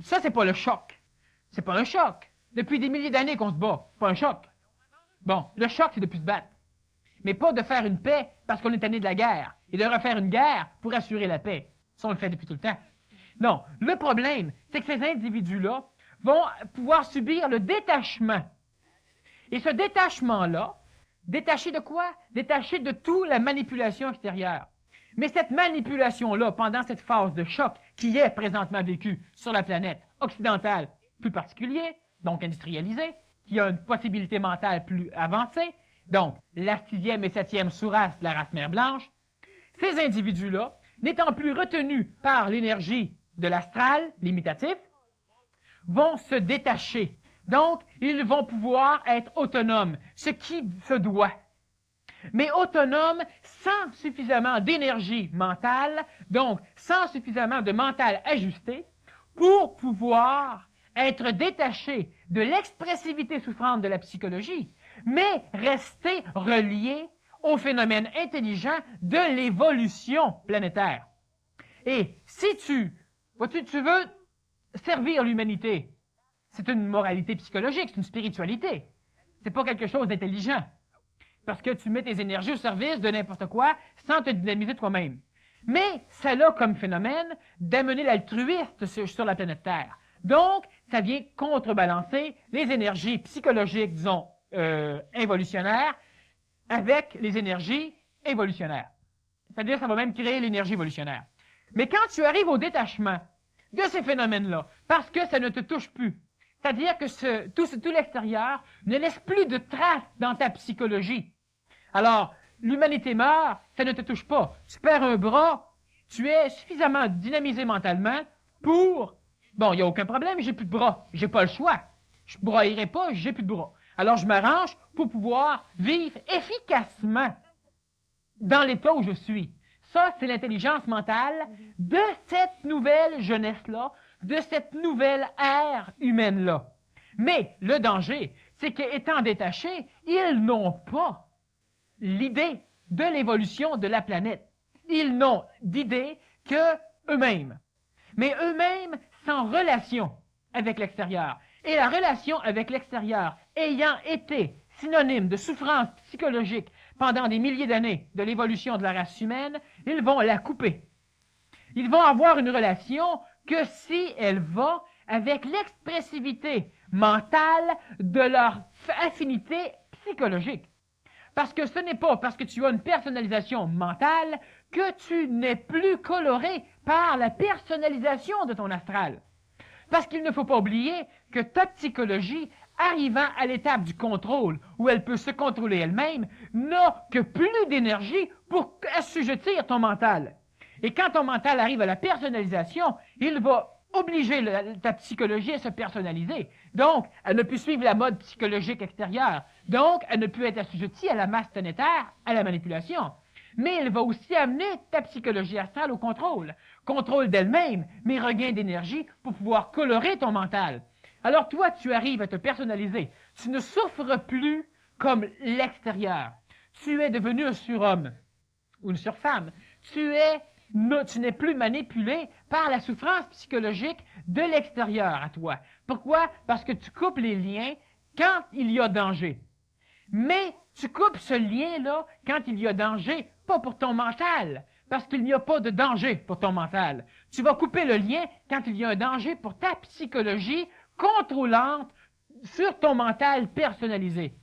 Ça, c'est pas le choc. C'est pas un choc. Depuis des milliers d'années qu'on se bat, pas un choc. Bon, le choc, c'est de plus se battre. Mais pas de faire une paix parce qu'on est tanné de la guerre et de refaire une guerre pour assurer la paix. Ça, on le fait depuis tout le temps. Non, le problème, c'est que ces individus-là vont pouvoir subir le détachement. Et ce détachement-là, détaché de quoi? Détaché de toute la manipulation extérieure. Mais cette manipulation-là, pendant cette phase de choc qui est présentement vécue sur la planète occidentale, plus particulier, donc industrialisée, qui a une possibilité mentale plus avancée, donc la 6e et 7e sous-race de la race mère blanche, ces individus-là, n'étant plus retenus par l'énergie de l'astral limitatif, vont se détacher. Donc, ils vont pouvoir être autonomes, ce qui se doit. Mais autonomes sans suffisamment d'énergie mentale, donc sans suffisamment de mental ajusté, pour pouvoir être détachés de l'expressivité souffrante de la psychologie, mais rester reliés au phénomène intelligent de l'évolution planétaire. Et si tu veux servir l'humanité, c'est une moralité psychologique, c'est une spiritualité. C'est pas quelque chose d'intelligent. Parce que tu mets tes énergies au service de n'importe quoi sans te dynamiser toi-même. Mais ça a comme phénomène d'amener l'altruiste sur la planète Terre. Donc, ça vient contrebalancer les énergies psychologiques, disons, involutionnaires avec les énergies évolutionnaires. C'est-à-dire, ça va même créer l'énergie évolutionnaire. Mais quand tu arrives au détachement de ces phénomènes-là, parce que ça ne te touche plus, c'est-à-dire que tout l'extérieur ne laisse plus de traces dans ta psychologie. Alors, l'humanité meurt, ça ne te touche pas. Tu perds un bras, tu es suffisamment dynamisé mentalement pour... Bon, il n'y a aucun problème, j'ai plus de bras. J'ai pas le choix. Je ne braillerai pas, j'ai plus de bras. Alors, je m'arrange pour pouvoir vivre efficacement dans l'état où je suis. Ça, c'est l'intelligence mentale de cette nouvelle jeunesse-là, de cette nouvelle ère humaine-là. Mais le danger, c'est qu'étant détachés, ils n'ont pas l'idée de l'évolution de la planète. Ils n'ont d'idée que eux-mêmes. Mais eux-mêmes sans relation avec l'extérieur. Et la relation avec l'extérieur ayant été synonyme de souffrance psychologique pendant des milliers d'années de l'évolution de la race humaine, ils vont la couper. Ils vont avoir une relation que si elle va avec l'expressivité mentale de leur affinité psychologique. Parce que ce n'est pas parce que tu as une personnalisation mentale que tu n'es plus coloré par la personnalisation de ton astral. Parce qu'il ne faut pas oublier que ta psychologie, arrivant à l'étape du contrôle, où elle peut se contrôler elle-même, n'a que plus d'énergie pour assujettir ton mental. Et quand ton mental arrive à la personnalisation, il va obliger ta psychologie à se personnaliser. Donc, elle ne peut suivre la mode psychologique extérieure. Donc, elle ne peut être assujettie à la masse planétaire, à la manipulation. Mais elle va aussi amener ta psychologie astrale au contrôle. Contrôle d'elle-même, mais regain d'énergie pour pouvoir colorer ton mental. Alors toi, tu arrives à te personnaliser. Tu ne souffres plus comme l'extérieur. Tu es devenu un surhomme ou une surfemme. Tu es tu n'es plus manipulé par la souffrance psychologique de l'extérieur à toi. Pourquoi? Parce que tu coupes les liens quand il y a danger. Mais tu coupes ce lien-là quand il y a danger, pas pour ton mental, parce qu'il n'y a pas de danger pour ton mental. Tu vas couper le lien quand il y a un danger pour ta psychologie contrôlante sur ton mental personnalisé.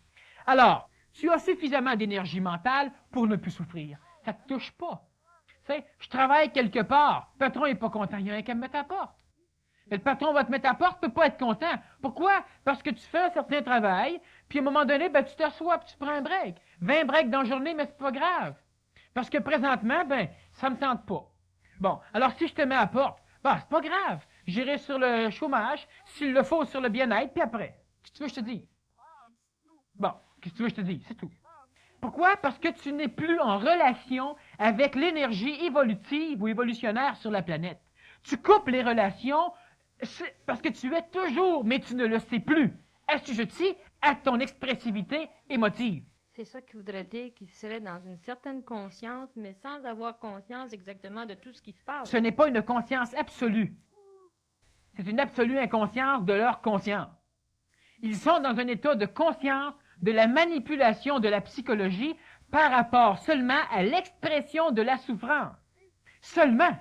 Alors, tu as suffisamment d'énergie mentale pour ne plus souffrir. Ça ne te touche pas. Tu sais, je travaille quelque part, le patron n'est pas content, il y a rien qu'à me mettre à la porte. Et le patron va te mettre à la porte, tu ne peux pas être content. Pourquoi? Parce que tu fais un certain travail, puis à un moment donné, ben, tu t'assois, puis tu prends un break. 20 breaks dans la journée, mais c'est pas grave. Parce que présentement, ben, ça me tente pas. Bon, alors si je te mets à la porte, ben, c'est pas grave. J'irai sur le chômage, s'il le faut, sur le bien-être, puis après. Qu'est-ce que tu veux que je te dise? Bon, qu'est-ce que tu veux que je te dise? C'est tout. Pourquoi? Parce que tu n'es plus en relation avec l'énergie évolutive ou évolutionnaire sur la planète. Tu coupes les relations parce que tu es toujours, mais tu ne le sais plus, assujetti à ton expressivité émotive.
C'est ça qui voudrait dire qu'il serait dans une certaine conscience, mais sans avoir conscience exactement de tout ce qui se passe.
Ce n'est pas une conscience absolue. C'est une absolue inconscience de leur conscience. Ils sont dans un état de conscience de la manipulation de la psychologie par rapport seulement à l'expression de la souffrance. Seulement.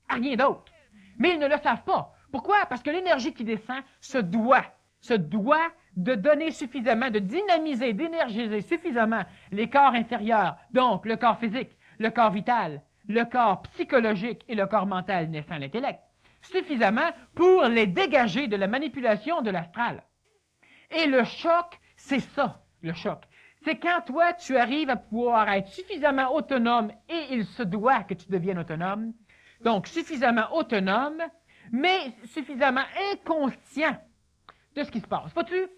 À rien d'autre. Mais ils ne le savent pas. Pourquoi? Parce que l'énergie qui descend se doit de donner suffisamment, de dynamiser, d'énergiser suffisamment les corps inférieurs, donc le corps physique, le corps vital, le corps psychologique et le corps mental naissant l'intellect, suffisamment pour les dégager de la manipulation de l'astral. Et le choc, c'est ça, le choc. C'est quand toi, tu arrives à pouvoir être suffisamment autonome, et il se doit que tu deviennes autonome, donc suffisamment autonome, mais suffisamment inconscient de ce qui se passe. Vois-tu,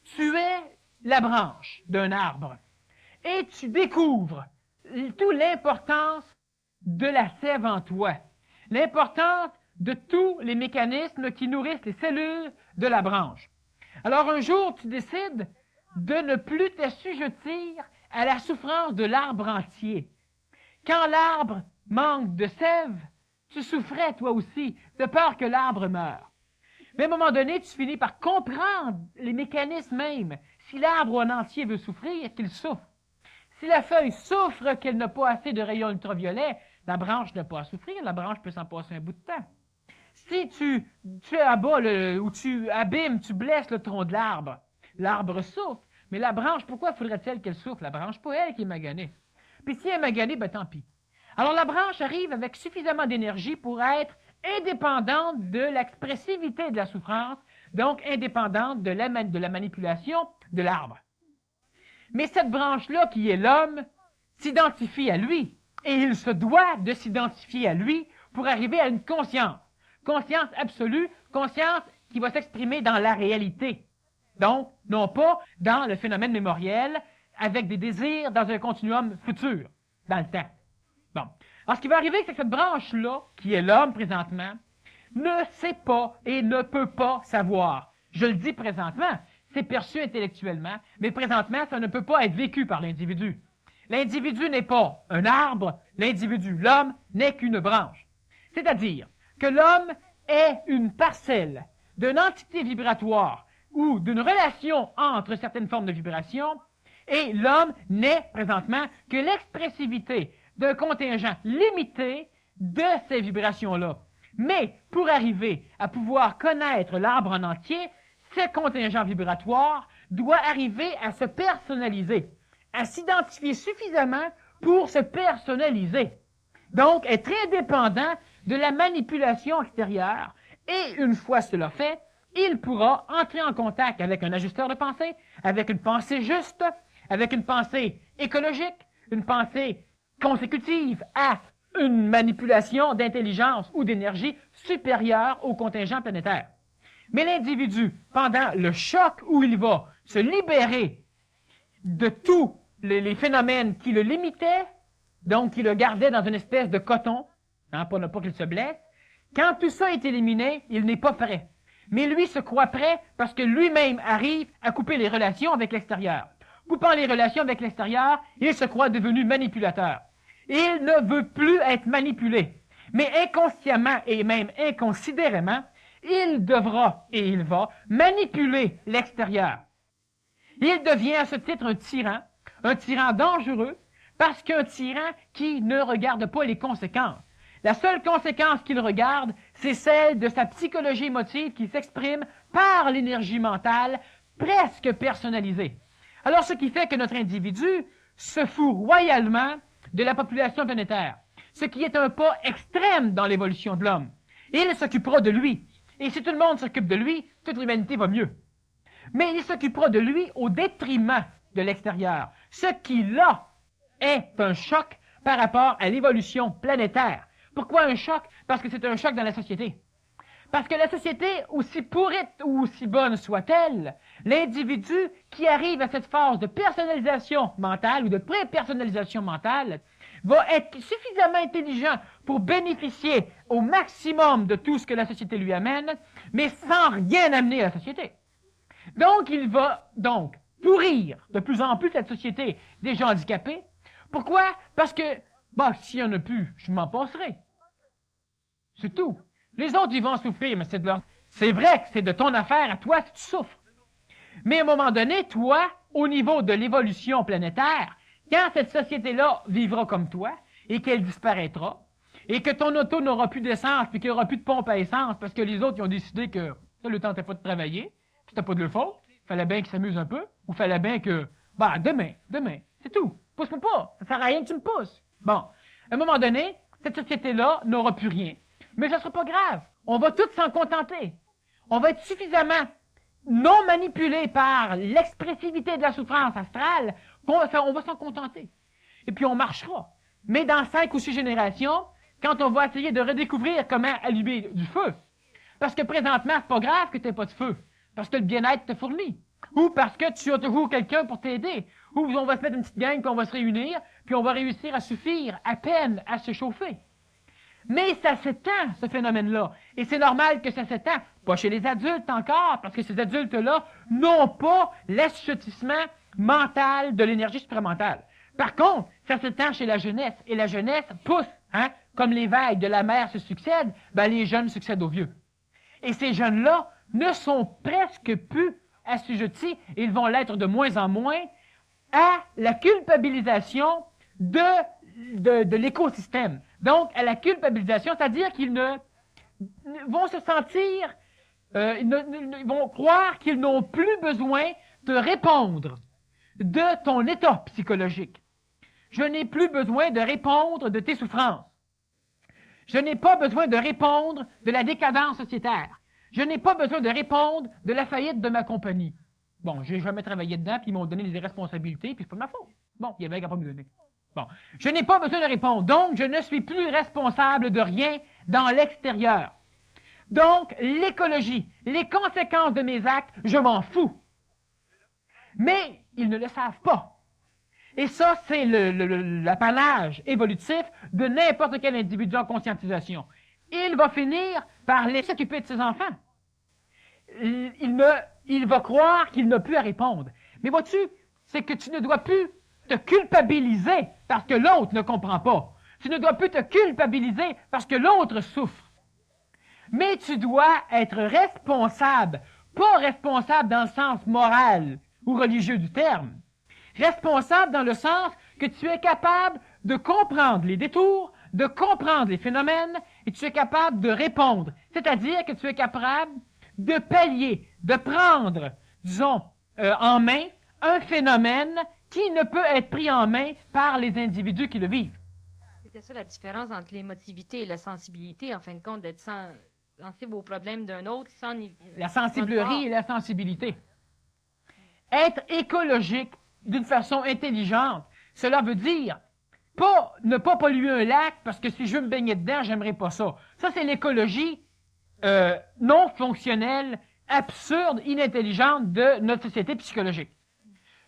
tu es la branche d'un arbre, et tu découvres toute l'importance de la sève en toi, l'importance de tous les mécanismes qui nourrissent les cellules de la branche. Alors un jour, tu décides de ne plus t'assujettir à la souffrance de l'arbre entier. Quand l'arbre manque de sève, tu souffrais toi aussi, de peur que l'arbre meure. Mais à un moment donné, tu finis par comprendre les mécanismes même. Si l'arbre en entier veut souffrir, qu'il souffre. Si la feuille souffre qu'elle n'a pas assez de rayons ultraviolets, la branche n'a pas à souffrir, la branche peut s'en passer un bout de temps. Si tu abats ou tu abîmes, tu blesses le tronc de l'arbre, l'arbre souffre. Mais la branche, pourquoi faudrait-il qu'elle souffre? La branche, pas elle qui est maganée. Puis si elle est maganée, ben tant pis. Alors la branche arrive avec suffisamment d'énergie pour être indépendante de l'expressivité de la souffrance, donc indépendante de la manipulation de l'arbre. Mais cette branche-là, qui est l'homme, s'identifie à lui, et il se doit de s'identifier à lui pour arriver à une conscience. Conscience absolue, conscience qui va s'exprimer dans la réalité. Donc, non pas dans le phénomène mémoriel, avec des désirs dans un continuum futur, dans le temps. Bon. Alors, ce qui va arriver, c'est que cette branche-là, qui est l'homme présentement, ne sait pas et ne peut pas savoir. Je le dis présentement, c'est perçu intellectuellement, mais présentement, ça ne peut pas être vécu par l'individu. L'individu n'est pas un arbre, l'individu, l'homme, n'est qu'une branche. C'est-à-dire que l'homme est une parcelle d'une entité vibratoire ou d'une relation entre certaines formes de vibration, et l'homme n'est présentement que l'expressivité d'un contingent limité de ces vibrations-là. Mais pour arriver à pouvoir connaître l'arbre en entier, ce contingent vibratoire doit arriver à se personnaliser, à s'identifier suffisamment pour se personnaliser. Donc, être indépendant de la manipulation extérieure, et une fois cela fait, il pourra entrer en contact avec un ajusteur de pensée, avec une pensée juste, avec une pensée écologique, une pensée consécutive à une manipulation d'intelligence ou d'énergie supérieure au contingent planétaire. Mais l'individu, pendant le choc où il va se libérer de tous les phénomènes qui le limitaient, donc qui le gardaient dans une espèce de coton, pour ne pas qu'il se blesse, quand tout ça est éliminé, il n'est pas prêt. Mais lui se croit prêt parce que lui-même arrive à couper les relations avec l'extérieur. Coupant les relations avec l'extérieur, il se croit devenu manipulateur. Il ne veut plus être manipulé. Mais inconsciemment et même inconsidérément, il devra et il va manipuler l'extérieur. Il devient à ce titre un tyran dangereux, parce qu'un tyran qui ne regarde pas les conséquences. La seule conséquence qu'il regarde, c'est celle de sa psychologie émotive qui s'exprime par l'énergie mentale presque personnalisée. Alors, ce qui fait que notre individu se fout royalement de la population planétaire, ce qui est un pas extrême dans l'évolution de l'homme. Il s'occupera de lui. Et si tout le monde s'occupe de lui, toute l'humanité va mieux. Mais il s'occupera de lui au détriment de l'extérieur. Ce qui, là, est un choc par rapport à l'évolution planétaire. Pourquoi un choc? Parce que c'est un choc dans la société. Parce que la société, aussi pourrite ou aussi bonne soit-elle, l'individu qui arrive à cette phase de personnalisation mentale ou de pré-personnalisation mentale va être suffisamment intelligent pour bénéficier au maximum de tout ce que la société lui amène, mais sans rien amener à la société. Donc, il va donc pourrir de plus en plus cette société des gens handicapés. Pourquoi? Parce que, s'il n'y en a plus, je m'en passerai. C'est tout. Les autres, ils vont souffrir, mais c'est vrai que c'est de ton affaire à toi si tu souffres. Mais à un moment donné, toi, au niveau de l'évolution planétaire, quand cette société-là vivra comme toi, et qu'elle disparaîtra, et que ton auto n'aura plus d'essence, puis qu'il n'y aura plus de pompe à essence, parce que les autres, ils ont décidé que ça le tentait pas de travailler, c'était pas de leur faute, fallait bien qu'ils s'amusent un peu, ou fallait bien que, demain, c'est tout. Pousse-moi pas, ça sert à rien que tu me pousses. Bon, à un moment donné, cette société-là n'aura plus rien. Mais ça ne sera pas grave. On va tous s'en contenter. On va être suffisamment non manipulé par l'expressivité de la souffrance astrale qu'on va s'en contenter. Et puis on marchera. Mais dans 5 ou 6 générations, quand on va essayer de redécouvrir comment allumer du feu, parce que présentement, c'est pas grave que tu n'aies pas de feu, parce que le bien-être te fournit, ou parce que tu as toujours quelqu'un pour t'aider, ou on va se mettre une petite gang, qu'on va se réunir, puis on va réussir à suffire à peine à se chauffer. Mais ça s'étend, ce phénomène-là. Et c'est normal que ça s'étend. Pas chez les adultes encore, parce que ces adultes-là n'ont pas l'assujettissement mental de l'énergie supramentale. Par contre, ça s'étend chez la jeunesse. Et la jeunesse pousse, comme les vagues de la mer se succèdent, les jeunes succèdent aux vieux. Et ces jeunes-là ne sont presque plus assujettis, et ils vont l'être de moins en moins, à la culpabilisation de l'écosystème. Donc, à la culpabilisation, c'est-à-dire qu'ils vont se sentir, ils vont croire qu'ils n'ont plus besoin de répondre de ton état psychologique. Je n'ai plus besoin de répondre de tes souffrances. Je n'ai pas besoin de répondre de la décadence sociétaire. Je n'ai pas besoin de répondre de la faillite de ma compagnie. Bon, j'ai jamais travaillé dedans, puis ils m'ont donné des responsabilités, puis c'est pas de ma faute. Bon, il y avait qu'à pas me donner. Bon, je n'ai pas besoin de répondre, donc je ne suis plus responsable de rien dans l'extérieur. Donc, l'écologie, les conséquences de mes actes, je m'en fous. Mais ils ne le savent pas. Et ça, c'est l'apanage évolutif de n'importe quel individu en conscientisation. Il va finir par laisser s'occuper de ses enfants. Il va croire qu'il n'a plus à répondre. Mais vois-tu, c'est que tu ne dois plus te culpabiliser parce que l'autre ne comprend pas. Tu ne dois plus te culpabiliser parce que l'autre souffre. Mais tu dois être responsable, pas responsable dans le sens moral ou religieux du terme. Responsable dans le sens que tu es capable de comprendre les détours, de comprendre les phénomènes, et tu es capable de répondre. C'est-à-dire que tu es capable de pallier, de prendre, disons, en main un phénomène qui ne peut être pris en main par les individus qui le vivent.
C'était ça la différence entre l'émotivité et la sensibilité, en fin de compte, d'être sensible aux problèmes d'un autre sans...
La sensiblerie et la sensibilité. Être écologique d'une façon intelligente, cela veut dire ne pas polluer un lac parce que si je veux me baigner dedans, j'aimerais pas ça. Ça, c'est l'écologie non fonctionnelle, absurde, inintelligente de notre société psychologique.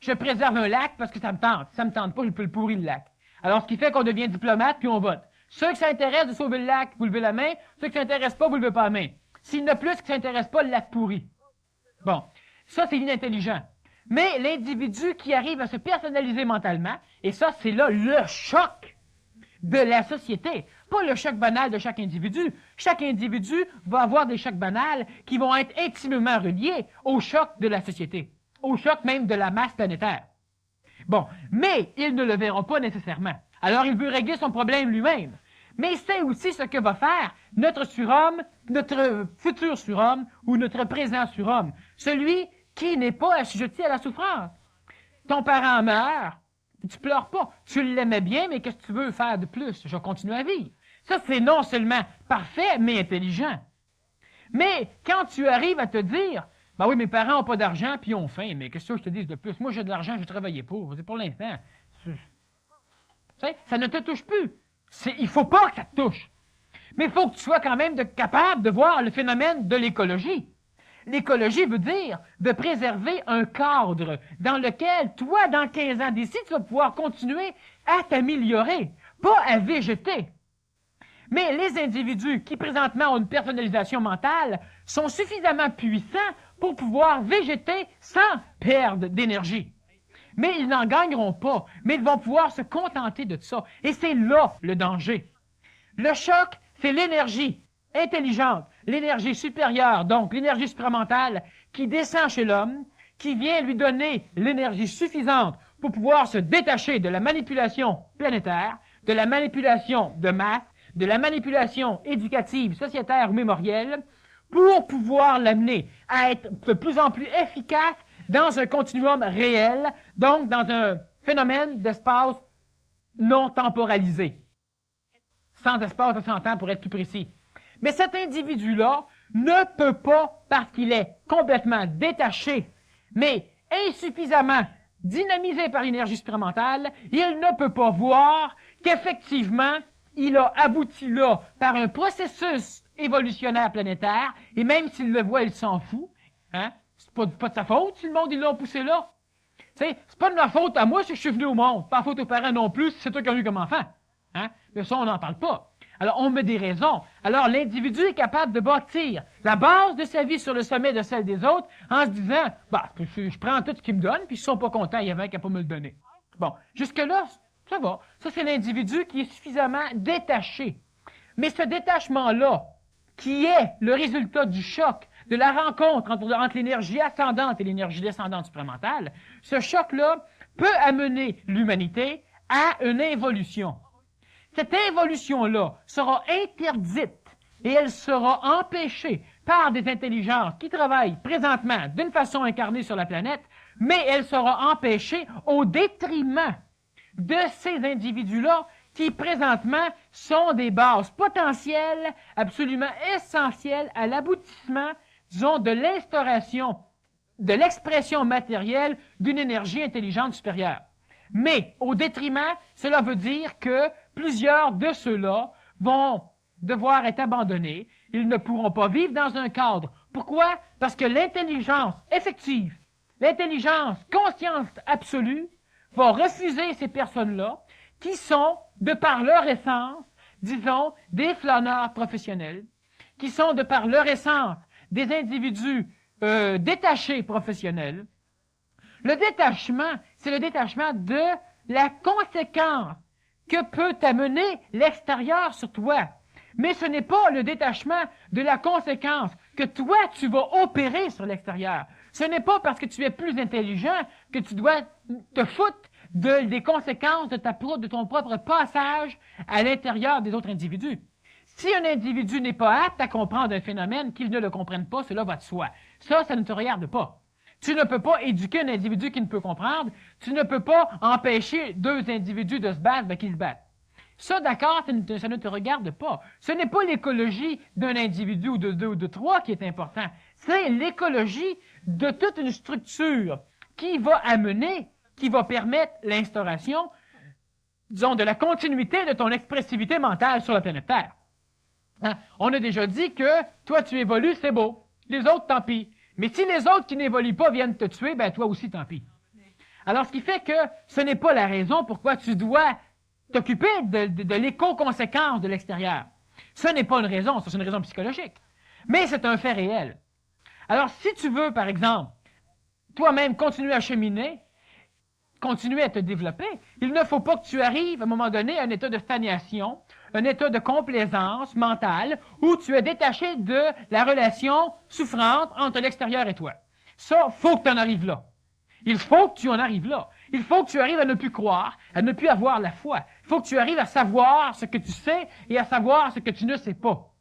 Je préserve un lac parce que ça me tente. Si ça me tente pas, je peux le pourrir le lac. Alors, ce qui fait qu'on devient diplomate puis on vote. Ceux qui s'intéressent de sauver le lac, vous levez la main. Ceux qui ne s'intéressent pas, vous levez pas la main. S'il y en a plus qui ne s'intéressent pas, le lac pourrit. Bon. Ça, c'est l'inintelligent. Mais l'individu qui arrive à se personnaliser mentalement, et ça, c'est là le choc. de la société, pas le choc banal de chaque individu. Chaque individu va avoir des chocs banals qui vont être intimement reliés au choc de la société, au choc même de la masse planétaire. Bon, mais il ne le verra pas nécessairement. Alors il veut régler son problème lui-même. Mais c'est aussi ce que va faire notre surhomme, notre futur surhomme ou notre présent surhomme, celui qui n'est pas assujetti à la souffrance. Ton parent meurt, tu pleures pas. Tu l'aimais bien, mais qu'est-ce que tu veux faire de plus? Je continue à vivre. Ça, c'est non seulement parfait, mais intelligent. Mais quand tu arrives à te dire, ben oui, mes parents n'ont pas d'argent, puis ils ont faim, mais qu'est-ce que je te dise de plus? Moi, j'ai de l'argent, je travaillais pour. C'est pour l'instant. Ça ne te touche plus. Il ne faut pas que ça te touche. Mais il faut que tu sois quand même capable de voir le phénomène de l'écologie. L'écologie veut dire de préserver un cadre dans lequel, toi, dans 15 ans d'ici, tu vas pouvoir continuer à t'améliorer, pas à végéter. Mais les individus qui, présentement, ont une personnalisation mentale sont suffisamment puissants pour pouvoir végéter sans perdre d'énergie. Mais ils n'en gagneront pas, mais ils vont pouvoir se contenter de ça. Et c'est là le danger. Le choc, c'est l'énergie intelligente, l'énergie supérieure, donc l'énergie supramentale, qui descend chez l'homme, qui vient lui donner l'énergie suffisante pour pouvoir se détacher de la manipulation planétaire, de la manipulation de masse, de la manipulation éducative, sociétaire ou mémorielle, pour pouvoir l'amener à être de plus en plus efficace dans un continuum réel, donc dans un phénomène d'espace non temporalisé, sans espace de 100 ans pour être plus précis. Mais cet individu-là ne peut pas, parce qu'il est complètement détaché, mais insuffisamment dynamisé par l'énergie supramentale, il ne peut pas voir qu'effectivement, il a abouti là par un processus évolutionnaire planétaire, et même s'il le voit, il s'en fout. Hein? C'est pas de sa faute si le monde, ils l'ont poussé là. C'est pas de ma faute à moi si je suis venu au monde. Pas de faute aux parents non plus si c'est toi qui as eu comme enfant. Hein? Mais ça, on n'en parle pas. Alors, on met des raisons. Alors, l'individu est capable de bâtir la base de sa vie sur le sommet de celle des autres en se disant, bah, je prends tout ce qu'ils me donnent, puis s'ils sont pas contents, il y avait qu'à pas me le donner. Bon, jusque-là, ça va. Ça, c'est l'individu qui est suffisamment détaché. Mais ce détachement-là, qui est le résultat du choc, de la rencontre entre l'énergie ascendante et l'énergie descendante supramentale, ce choc-là peut amener l'humanité à une involution. Cette involution-là sera interdite et elle sera empêchée par des intelligences qui travaillent présentement d'une façon incarnée sur la planète, mais elle sera empêchée au détriment de ces individus-là qui présentement sont des bases potentielles absolument essentielles à l'aboutissement, disons, de l'instauration, de l'expression matérielle d'une énergie intelligente supérieure. Mais, au détriment, cela veut dire que plusieurs de ceux-là vont devoir être abandonnés. Ils ne pourront pas vivre dans un cadre. Pourquoi? Parce que l'intelligence effective, l'intelligence conscience absolue, va refuser ces personnes-là qui sont, de par leur essence, disons, des flâneurs professionnels, qui sont, de par leur essence, des individus détachés professionnels. Le détachement, c'est le détachement de la conséquence que peut amener l'extérieur sur toi. Mais ce n'est pas le détachement de la conséquence que toi, tu vas opérer sur l'extérieur. Ce n'est pas parce que tu es plus intelligent que tu dois te foutre des conséquences de ton propre passage à l'intérieur des autres individus. Si un individu n'est pas apte à comprendre un phénomène, qu'il ne le comprenne pas, cela va de soi. Ça ne te regarde pas. Tu ne peux pas éduquer un individu qui ne peut comprendre. Tu ne peux pas empêcher deux individus de se battre, qu'ils se battent. Ça, d'accord, ça ne te regarde pas. Ce n'est pas l'écologie d'un individu ou de deux ou de trois qui est important. C'est l'écologie de toute une structure qui va amener, qui va permettre l'instauration, disons, de la continuité de ton expressivité mentale sur la planète Terre. Hein? On a déjà dit que toi, tu évolues, c'est beau. Les autres, tant pis. Mais si les autres qui n'évoluent pas viennent te tuer, ben toi aussi, tant pis. Alors, ce qui fait que ce n'est pas la raison pourquoi tu dois t'occuper de l'éco-conséquence de l'extérieur. Ce n'est pas une raison, c'est une raison psychologique. Mais c'est un fait réel. Alors, si tu veux, par exemple, toi-même continuer à cheminer, continuer à te développer. Il ne faut pas que tu arrives, à un moment donné, à un état de stagnation, un état de complaisance mentale, où tu es détaché de la relation souffrante entre l'extérieur et toi. Ça, faut que tu en arrives là. Il faut que tu en arrives là. Il faut que tu arrives à ne plus croire, à ne plus avoir la foi. Il faut que tu arrives à savoir ce que tu sais et à savoir ce que tu ne sais pas.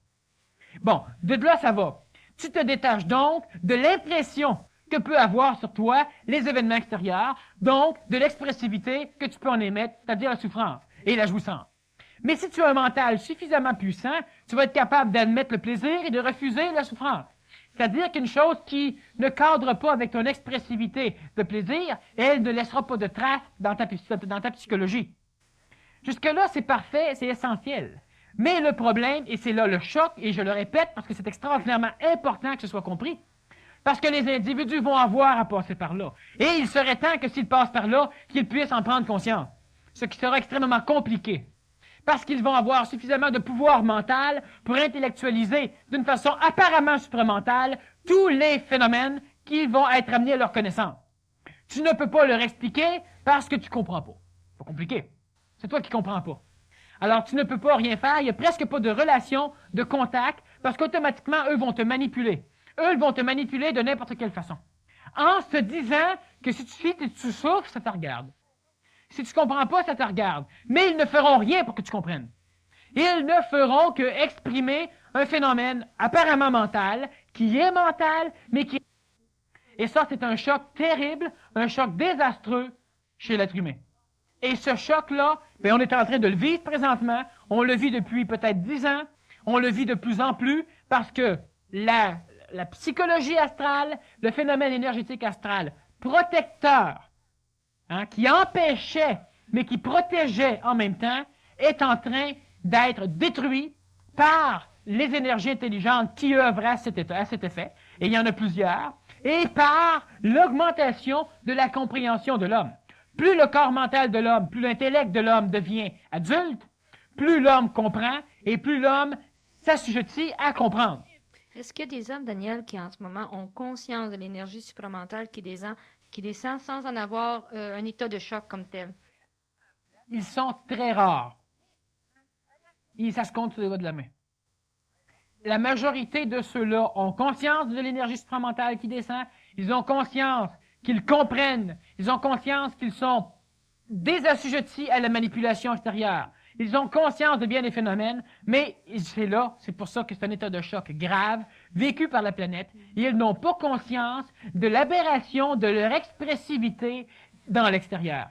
Bon, de là, ça va. Tu te détaches donc de l'impression que peut avoir sur toi les événements extérieurs, donc de l'expressivité que tu peux en émettre, c'est-à-dire la souffrance et la jouissance. Mais si tu as un mental suffisamment puissant, tu vas être capable d'admettre le plaisir et de refuser la souffrance. C'est-à-dire qu'une chose qui ne cadre pas avec ton expressivité de plaisir, elle ne laissera pas de traces dans ta psychologie. Jusque-là, c'est parfait, c'est essentiel. Mais le problème, et c'est là le choc, et je le répète parce que c'est extraordinairement important que ce soit compris, parce que les individus vont avoir à passer par là. Et il serait temps que s'ils passent par là, qu'ils puissent en prendre conscience. Ce qui sera extrêmement compliqué. Parce qu'ils vont avoir suffisamment de pouvoir mental pour intellectualiser d'une façon apparemment supramentale tous les phénomènes qui vont être amenés à leur connaissance. Tu ne peux pas leur expliquer parce que tu comprends pas. C'est pas compliqué. C'est toi qui comprends pas. Alors, tu ne peux pas rien faire, il n'y a presque pas de relation, de contact, parce qu'automatiquement, eux vont te manipuler. Eux vont te manipuler de n'importe quelle façon. En se disant que si tu souffres, ça te regarde. Si tu comprends pas, ça te regarde. Mais ils ne feront rien pour que tu comprennes. Ils ne feront que exprimer un phénomène apparemment mental, qui est mental, mais qui... Et ça, c'est un choc terrible, un choc désastreux chez l'être humain. Et ce choc-là, on est en train de le vivre présentement. On le vit depuis peut-être 10 ans. On le vit de plus en plus parce que la psychologie astrale, le phénomène énergétique astral, protecteur, qui empêchait, mais qui protégeait en même temps, est en train d'être détruit par les énergies intelligentes qui œuvrent à cet effet, et il y en a plusieurs, et par l'augmentation de la compréhension de l'homme. Plus le corps mental de l'homme, plus l'intellect de l'homme devient adulte, plus l'homme comprend et plus l'homme s'assujettit à comprendre.
Est-ce qu'il y a des hommes, Daniel, qui en ce moment ont conscience de l'énergie supramentale qui descend sans en avoir un état de choc comme tel?
Ils sont très rares. Et ça se compte sur les doigts de la main. La majorité de ceux-là ont conscience de l'énergie supramentale qui descend. Ils ont conscience qu'ils comprennent. Ils ont conscience qu'ils sont désassujettis à la manipulation extérieure. Ils ont conscience de bien des phénomènes, mais c'est pour ça que c'est un état de choc grave, vécu par la planète, et ils n'ont pas conscience de l'aberration de leur expressivité dans l'extérieur.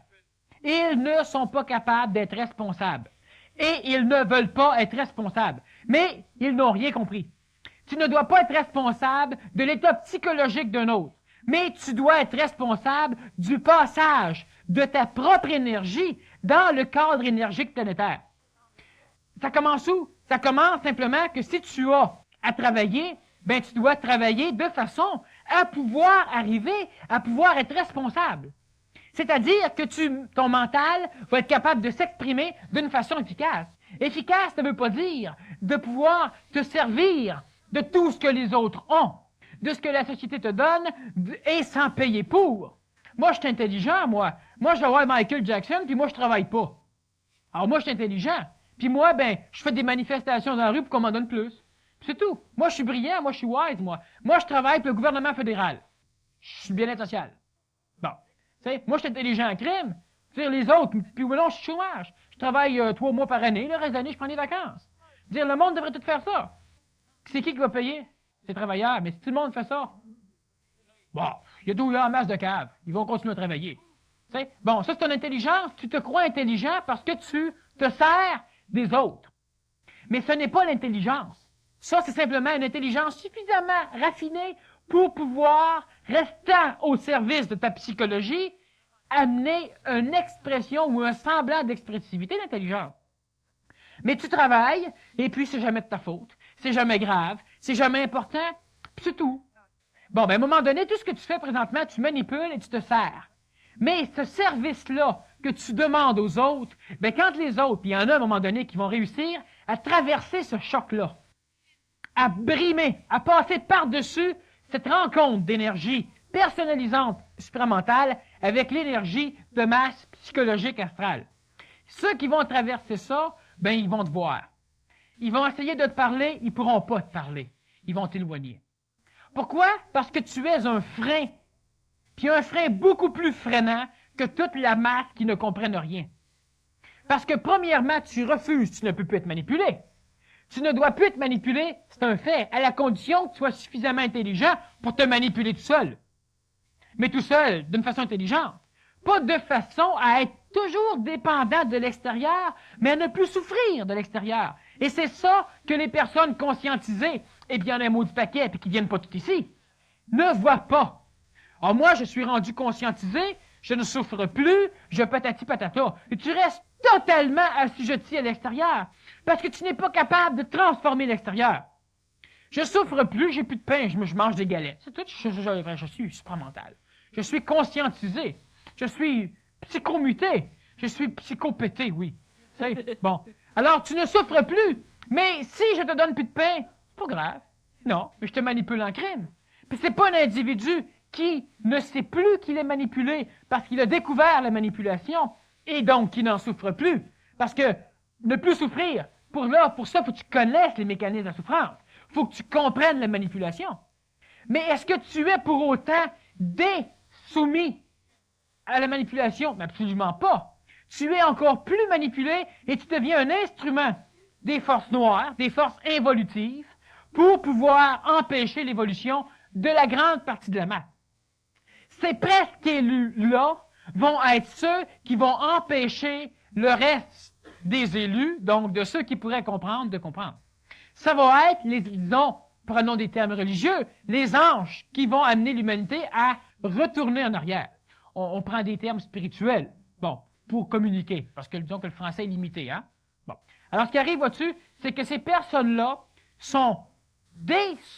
Ils ne sont pas capables d'être responsables. Et ils ne veulent pas être responsables. Mais ils n'ont rien compris. Tu ne dois pas être responsable de l'état psychologique d'un autre, mais tu dois être responsable du passage de ta propre énergie dans le cadre énergique planétaire. Ça commence où? Ça commence simplement que si tu as à travailler, tu dois travailler de façon à pouvoir arriver, à pouvoir être responsable. C'est-à-dire que ton mental va être capable de s'exprimer d'une façon efficace. Efficace, ça ne veut pas dire de pouvoir te servir de tout ce que les autres ont, de ce que la société te donne et sans payer pour. Moi, je suis intelligent, moi. Moi, je vais voir Michael Jackson, puis moi, je travaille pas. Alors, moi, je suis intelligent. Puis moi, je fais des manifestations dans la rue pour qu'on m'en donne plus. Puis c'est tout. Moi, je suis brillant, moi, je suis wise, moi. Moi, je travaille pour le gouvernement fédéral. Je suis bien-être social. Bon. Moi, je suis intelligent en crime. Les autres, puis non, je suis chômage. Je travaille 3 mois par année. Le reste de l'année, je prends des vacances. Le monde devrait tout faire ça. C'est qui va payer? C'est les travailleurs. Mais si tout le monde fait ça, bon, il y a tout là en masse de caves. Ils vont continuer à travailler. Bon, ça, c'est ton intelligence. Tu te crois intelligent parce que tu te sers des autres. Mais ce n'est pas l'intelligence. Ça, c'est simplement une intelligence suffisamment raffinée pour pouvoir, restant au service de ta psychologie, amener une expression ou un semblant d'expressivité d'intelligence. Mais tu travailles, et puis c'est jamais de ta faute. C'est jamais grave, c'est jamais important, puis c'est tout. Bon, à un moment donné, tout ce que tu fais présentement, tu manipules et tu te sers. Mais ce service-là que tu demandes aux autres, quand les autres, puis il y en a à un moment donné qui vont réussir à traverser ce choc-là, à brimer, à passer par-dessus cette rencontre d'énergie personnalisante supramentale avec l'énergie de masse psychologique astrale. Ceux qui vont traverser ça, ben ils vont te voir. Ils vont essayer de te parler, ils ne pourront pas te parler. Ils vont t'éloigner. Pourquoi? Parce que tu es un frein. Puis un frein beaucoup plus freinant que toute la masse qui ne comprenne rien. Parce que premièrement, tu refuses, tu ne peux plus être manipulé. Tu ne dois plus être manipulé, c'est un fait, à la condition que tu sois suffisamment intelligent pour te manipuler tout seul. Mais tout seul, d'une façon intelligente. Pas de façon à être toujours dépendant de l'extérieur, mais à ne plus souffrir de l'extérieur. Et c'est ça que les personnes conscientisées, et bien un mot du paquet, puis qui viennent pas tout ici, ne voient pas. Alors moi, je suis rendu conscientisé, je ne souffre plus, je patati patata. Et tu restes totalement assujetti à l'extérieur, parce que tu n'es pas capable de transformer l'extérieur. Je souffre plus, j'ai plus de pain, je mange des galettes. C'est tout, je suis supramental. Je suis conscientisé. Je suis psychomuté. Je suis psychopété, oui. C'est bon. Alors, tu ne souffres plus. Mais si je te donne plus de pain, c'est pas grave. Non, mais je te manipule en crime. Puis c'est pas un individu qui ne sait plus qu'il est manipulé parce qu'il a découvert la manipulation et donc qui n'en souffre plus. Parce que ne plus souffrir, pour ça, il faut que tu connaisses les mécanismes de la souffrance. Il faut que tu comprennes la manipulation. Mais est-ce que tu es pour autant soumis à la manipulation? Mais absolument pas. Tu es encore plus manipulé et tu deviens un instrument des forces noires, des forces involutives, pour pouvoir empêcher l'évolution de la grande partie de la masse. Ces presque élus-là vont être ceux qui vont empêcher le reste des élus, donc de ceux qui pourraient comprendre, de comprendre. Ça va être, disons, prenons des termes religieux, les anges qui vont amener l'humanité à retourner en arrière. On prend des termes spirituels, bon, pour communiquer, parce que disons que le français est limité, hein? Bon. Alors, ce qui arrive là-dessus, c'est que ces personnes-là sont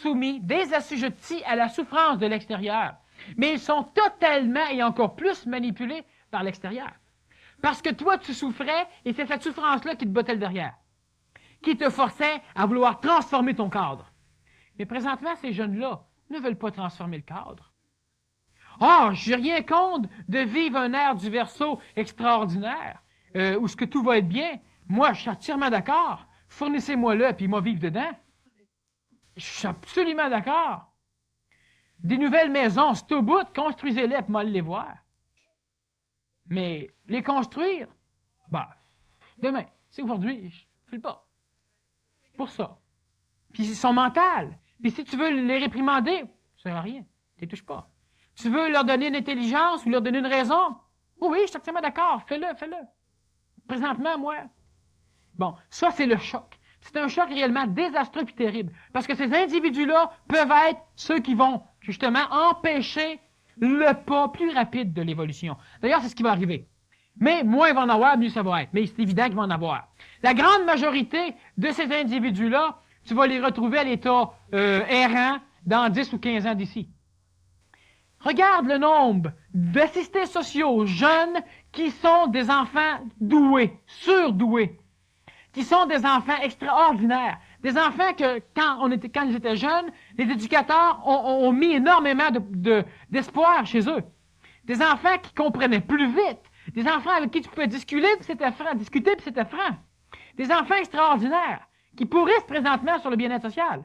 soumis, assujettis à la souffrance de l'extérieur, mais ils sont totalement et encore plus manipulés par l'extérieur. Parce que toi, tu souffrais, et c'est cette souffrance-là qui te bottait le derrière, qui te forçait à vouloir transformer ton cadre. Mais présentement, ces jeunes-là ne veulent pas transformer le cadre. Ah, j'ai rien contre de vivre un air du Verseau extraordinaire, où ce que tout va être bien. Moi, je suis entièrement d'accord. Fournissez-moi-le, puis moi vivre dedans. Je suis absolument d'accord. Des nouvelles maisons, c'est au bout, construisez-les, puis moi les voir. Mais les construire, demain, c'est aujourd'hui, je ne fais pas. Pour ça. Puis ils sont mentales. Puis si tu veux les réprimander, ça ne sert à rien. Tu les touches pas. Tu veux leur donner une intelligence ou leur donner une raison? Oui, je suis absolument d'accord. Fais-le. Présentement, moi. Bon, ça, c'est le choc. C'est un choc réellement désastreux et terrible. Parce que ces individus-là peuvent être ceux qui vont, justement, empêcher le pas plus rapide de l'évolution. D'ailleurs, c'est ce qui va arriver. Mais moins il va en avoir, mieux ça va être. Mais c'est évident qu'il va en avoir. La grande majorité de ces individus-là, tu vas les retrouver à l'état errant dans 10 ou 15 ans d'ici. Regarde le nombre d'assistés sociaux jeunes qui sont des enfants doués, surdoués, qui sont des enfants extraordinaires, des enfants que, quand ils étaient jeunes, les éducateurs ont mis énormément d'espoir chez eux. Des enfants qui comprenaient plus vite, des enfants avec qui tu pouvais discuter, puis c'était franc. Des enfants extraordinaires, qui pourrissent présentement sur le bien-être social,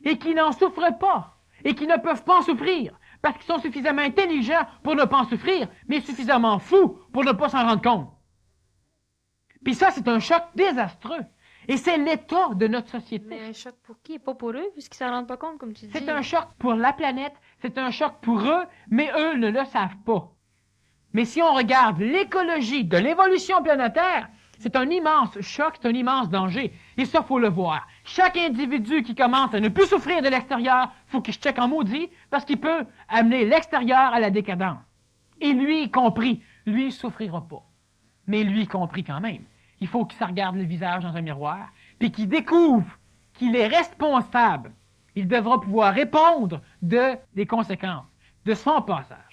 et qui n'en souffrent pas, et qui ne peuvent pas en souffrir, parce qu'ils sont suffisamment intelligents pour ne pas en souffrir, mais suffisamment fous pour ne pas s'en rendre compte. Puis ça, c'est un choc désastreux. Et c'est l'état de notre société.
Mais un choc pour qui? Pas pour eux, puisqu'ils ne s'en rendent pas compte, comme tu dis.
C'est un choc pour la planète, c'est un choc pour eux, mais eux ne le savent pas. Mais si on regarde l'écologie de l'évolution planétaire, c'est un immense choc, c'est un immense danger. Et ça, il faut le voir. Chaque individu qui commence à ne plus souffrir de l'extérieur, il faut qu'il se check en maudit, parce qu'il peut amener l'extérieur à la décadence. Et lui compris, lui ne souffrira pas. Mais lui compris quand même. Il faut qu'il se regarde le visage dans un miroir, puis qu'il découvre qu'il est responsable. Il devra pouvoir répondre des conséquences de son passage.